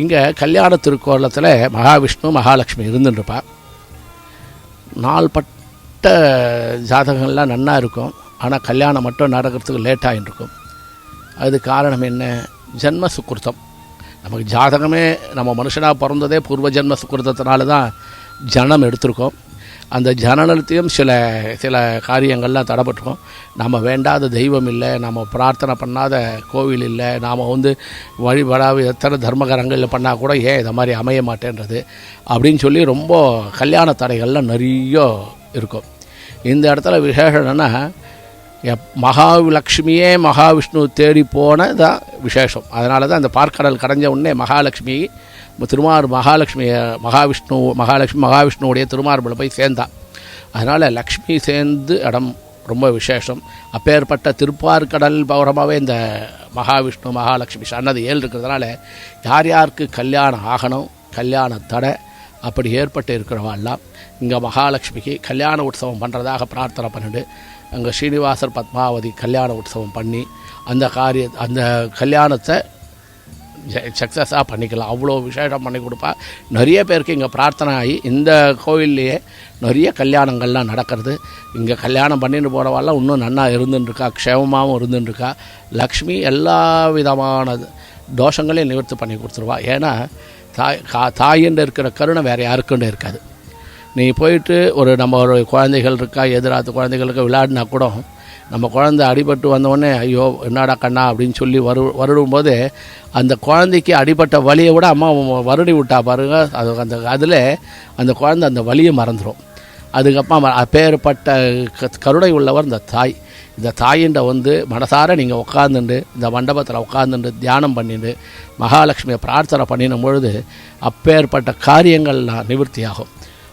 D: இங்கே கல்யாண திருக்கோலத்தில் மகாவிஷ்ணு மகாலட்சுமி இருந்துருப்பாள். நாள்பட்ட ஜாதகங்கள்லாம் நன்னா இருக்கும், ஆனால் கல்யாணம் மட்டும் நடக்கிறதுக்கு லேட் ஆகிட்டு இருக்கும். அது காரணம் என்ன? ஜென்ம சுக்கிருத்தம். நமக்கு ஜாதகமே நம்ம மனுஷனாக பிறந்ததே பூர்வ ஜென்ம சுக்கிருத்தத்தினால தான் ஜனம் எடுத்திருக்கோம். அந்த ஜனனத்தையும் சில காரியங்கள்லாம் தடைப்பட்டிருக்கோம். நம்ம வேண்டாத தெய்வம் இல்லை, நம்ம பிரார்த்தனை பண்ணாத கோவில் இல்லை, நாம் வழிபடாத எத்தனை தர்மகரங்கள் பண்ணால் கூட ஏன் இதை மாதிரி அமைய மாட்டேன்றது அப்படின்னு சொல்லி ரொம்ப கல்யாண தடைகள்லாம் நிறைய இருக்கும். இந்த இடத்துல விசேஷம் என்னென்னா, மகாலட்சுமியே மகாவிஷ்ணு தேடி போனதான் விசேஷம். அதனால தான் அந்த பார்க்கடல் கடைஞ்ச உடனே மகாலட்சுமி மகாவிஷ்ணுவுடைய திருமார்பில் போய் சேர்ந்தான். அதனால் லக்ஷ்மி சேர்ந்து இடம் ரொம்ப விசேஷம். அப்பேற்பட்ட திருப்பார்கடல் பௌரமாகவே இந்த மகாவிஷ்ணு மகாலட்சுமி சன்னதி இருக்கிறதுனால யார் யாருக்கு கல்யாணம் ஆகணும், கல்யாண தடை அப்படி ஏற்பட்டு இருக்கிறவாள்லாம் இங்கே மகாலட்சுமிக்கு கல்யாண உற்சவம் பண்ணுறதாக பிரார்த்தனை பண்ணிட்டு அங்கே ஸ்ரீனிவாசர் பத்மாவதி கல்யாண உற்சவம் பண்ணி அந்த கல்யாணத்தை சக்ஸஸாக பண்ணிக்கலாம். அவ்வளோ விசேஷம் பண்ணி கொடுப்பா. நிறைய பேருக்கு இங்கே பிரார்த்தனை ஆகி இந்த கோவில்லையே நிறைய கல்யாணங்கள்லாம் நடக்கிறது. இங்கே கல்யாணம் பண்ணிட்டு போகிறவாள்லாம் இன்னும் நன்னா இருந்துட்டுருக்கா, க்ஷேமமாகவும் இருந்துட்டுருக்கா. லக்ஷ்மி எல்லா விதமான தோஷங்களையும் நிவர்த்தி பண்ணி கொடுத்துருவா. ஏன்னா தாயின்னு இருக்கிற கருணை வேறு யாருக்குன்னு இருக்காது. நீ போயிட்டு நம்ம ஒரு குழந்தைகள் இருக்கா, எதிராத்து குழந்தைகள் இருக்கா, விளையாடினா கூட நம்ம குழந்தை அடிபட்டு வந்தோடனே ஐயோ என்னடா கண்ணா அப்படின்னு சொல்லி வருடும்போது அந்த குழந்தைக்கு அடிபட்ட வலியை விட அம்மா வருடி விட்டா பாருங்க, அதில் அந்த குழந்தை அந்த வலியை மறந்துடும். அதுக்கப்புறம் அப்பேற்பட்ட கருணை உள்ளவர் இந்த தாய். இந்த தாயின்ற மனசார நீங்கள் உட்காந்துண்டு இந்த மண்டபத்தில் உட்காந்துண்டு தியானம் பண்ணிட்டு மகாலட்சுமியை பிரார்த்தனை பண்ணின பொழுது அப்பேற்பட்ட காரியங்கள்லாம் நிவர்த்தியாகும்.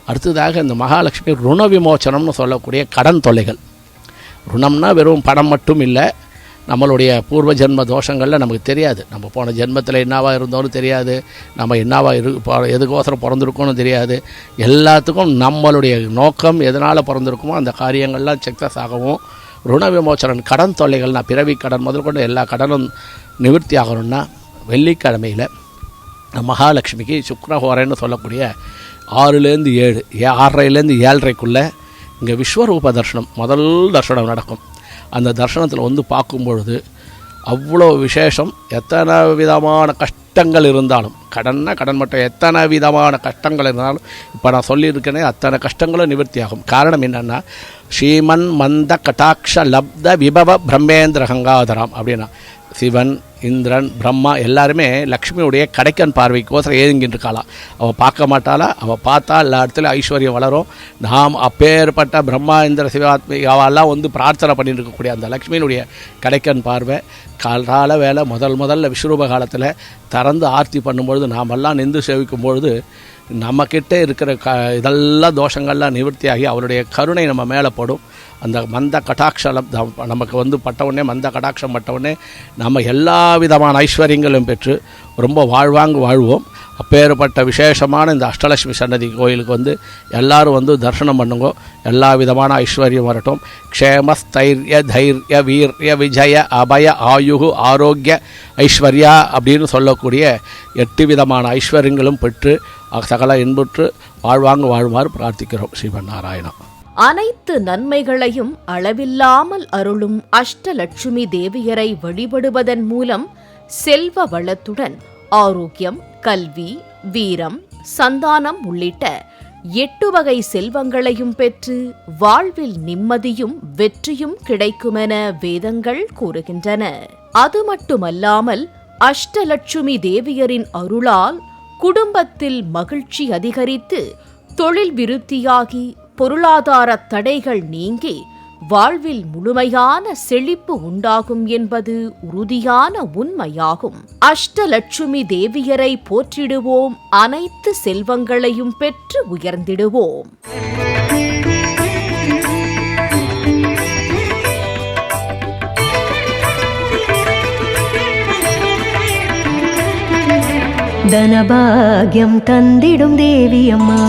D: அடுத்ததாக இந்த மகாலட்சுமி ருண விமோச்சனம்னு சொல்லக்கூடிய கடன் தொல்லைகள். ருணம்னா வெறும் பணம் மட்டும் இல்லை, நம்மளுடைய பூர்வ ஜென்ம தோஷங்களில் நமக்கு தெரியாது. நம்ம போன ஜென்மத்தில் என்னவாக இருந்தோன்னு தெரியாது, நம்ம என்னவாக எதுக்கோசரம் பிறந்திருக்கோன்னு தெரியாது. எல்லாத்துக்கும் நம்மளுடைய நோக்கம் எதனால் பிறந்திருக்குமோ அந்த காரியங்கள்லாம் சக்ஸஸ் ஆகவும் ருண விமோச்சனம் கடன் தொல்லைகள்னா பிறவி கடன் முதல் கொண்டு எல்லா கடனும் நிவர்த்தி ஆகணும்னா வெள்ளிக்கிழமையில் மகாலட்சுமிக்கு சுக்ரஹோரைன்னு சொல்லக்கூடிய 6லேருந்து 7, 6:30லேருந்து 7:30க்குள்ளே இங்கே விஸ்வரூப தர்ஷனம் முதல் தர்ஷனம் நடக்கும். அந்த தர்ஷனத்தில் பார்க்கும்பொழுது அவ்வளோ விசேஷம். எத்தனை விதமான கஷ்டங்கள் இருந்தாலும், கடன் மட்டும் எத்தனை விதமான கஷ்டங்கள் இருந்தாலும் இப்போ நான் சொல்லியிருக்கேனே அத்தனை கஷ்டங்களும் நிவர்த்தி ஆகும். காரணம் என்னென்னா ஸ்ரீமன் மந்த கட்டாட்ச லப்த விபவ பிரம்மேந்திர கங்காதரம் அப்படின்னா சிவன், இந்திரன், பிரம்மா எல்லாருமே லக்ஷ்மியுடைய கடைக்கன் பார்வைக்கோசரம் ஏதுங்கிட்டு இருக்காளாம். அவள் பார்க்க மாட்டாளா, அவள் பார்த்தா எல்லா இடத்துலையும் ஐஸ்வர்யம் வளரும். நாம் அப்பேற்பட்ட பிரம்மா இந்திர சிவாத்மிகாவெல்லாம் பிரார்த்தனை பண்ணிட்டு இருக்கக்கூடிய அந்த லக்ஷ்மியினுடைய கடைக்கன் பார்வை கால வேலை முதல்ல விஸ்வரூப காலத்தில் திறந்து ஆர்த்தி பண்ணும்பொழுது நாமெல்லாம் நின்று சேவிக்கும் பொழுது நம்மக்கிட்ட இருக்கிற இதெல்லாம் தோஷங்கள்லாம் நிவர்த்தியாகி அவருடைய கருணை நம்ம மேலே படும். அந்த மந்த கடாட்சம் நமக்கு பட்டவுடனே மந்த கடாட்சம் பட்டவுடனே நம்ம எல்லா விதமான ஐஸ்வர்யங்களும் பெற்று ரொம்ப வாழ்வோம். அப்பேற்பட்ட விசேஷமான இந்த அஷ்டலட்சுமி சன்னதி கோயிலுக்கு எல்லோரும் தரிசனம் பண்ணுங்க. எல்லா விதமான ஐஸ்வர்யம் வரட்டும். க்ஷேம ஸ்தைரிய தைரிய வீரிய விஜய அபய ஆயுகு ஆரோக்கிய ஐஸ்வர்யா அப்படின்னு சொல்லக்கூடிய 8 விதமான ஐஸ்வர்யங்களும் பெற்று சகல இன்புற்று வாழுமாறு பிரார்த்திக்கிறோம். ஸ்ரீமன் நாராயணா.
C: அனைத்து நன்மைகளையும் அளவில்லாமல் அருளும் அஷ்டலட்சுமி தேவியரை வழிபடுவதன் மூலம் செல்வ வளத்துடன் ஆரோக்கியம், கல்வி, வீரம், சந்தானம் உள்ளிட்ட 8 வகை செல்வங்களையும் பெற்று வாழ்வில் நிம்மதியும் வெற்றியும் கிடைக்குமென வேதங்கள் கூறுகின்றன. அது மட்டுமல்லாமல் அஷ்டலட்சுமி தேவியரின் அருளால் குடும்பத்தில் மகிழ்ச்சி அதிகரித்து தொழில் விருத்தியாகி பொருளாதார தடைகள் நீங்கி வாழ்வில் முழுமையான செழிப்பு உண்டாகும் என்பது உறுதியான உண்மையாகும். அஷ்டலட்சுமி தேவியரை போற்றிடுவோம், அனைத்து செல்வங்களையும் பெற்று உயர்ந்திடுவோம்.
A: தனபாக்யம் தந்திடும் தேவியம்மா,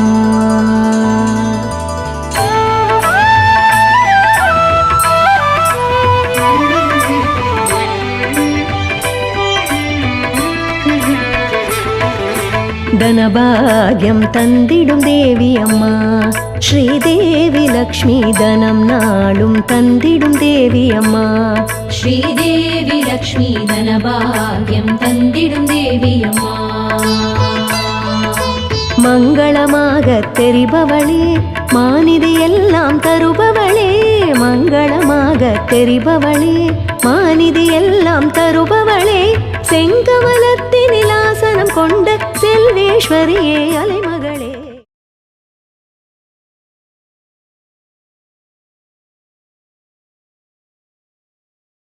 A: தனபாக்யம் தந்திடும் தேவியம்மா, ஸ்ரீதேவி லக்ஷ்மி தனம் நாளும் தந்திடும் தேவியம்மா,
B: ஸ்ரீதேவி லக்ஷ்மி தனபாக்யம் தந்திடும் தேவியம்மா.
A: மங்களமாக தெரிபவளே மாநிதி எல்லாம் தருபவளே மங்களமாக தெரிபவளே மாநிதி எல்லாம் தருபவளே செங்கமலத்தினில் ஆசனம் கொண்ட செல்வேஸ்வரியே அலைமகளே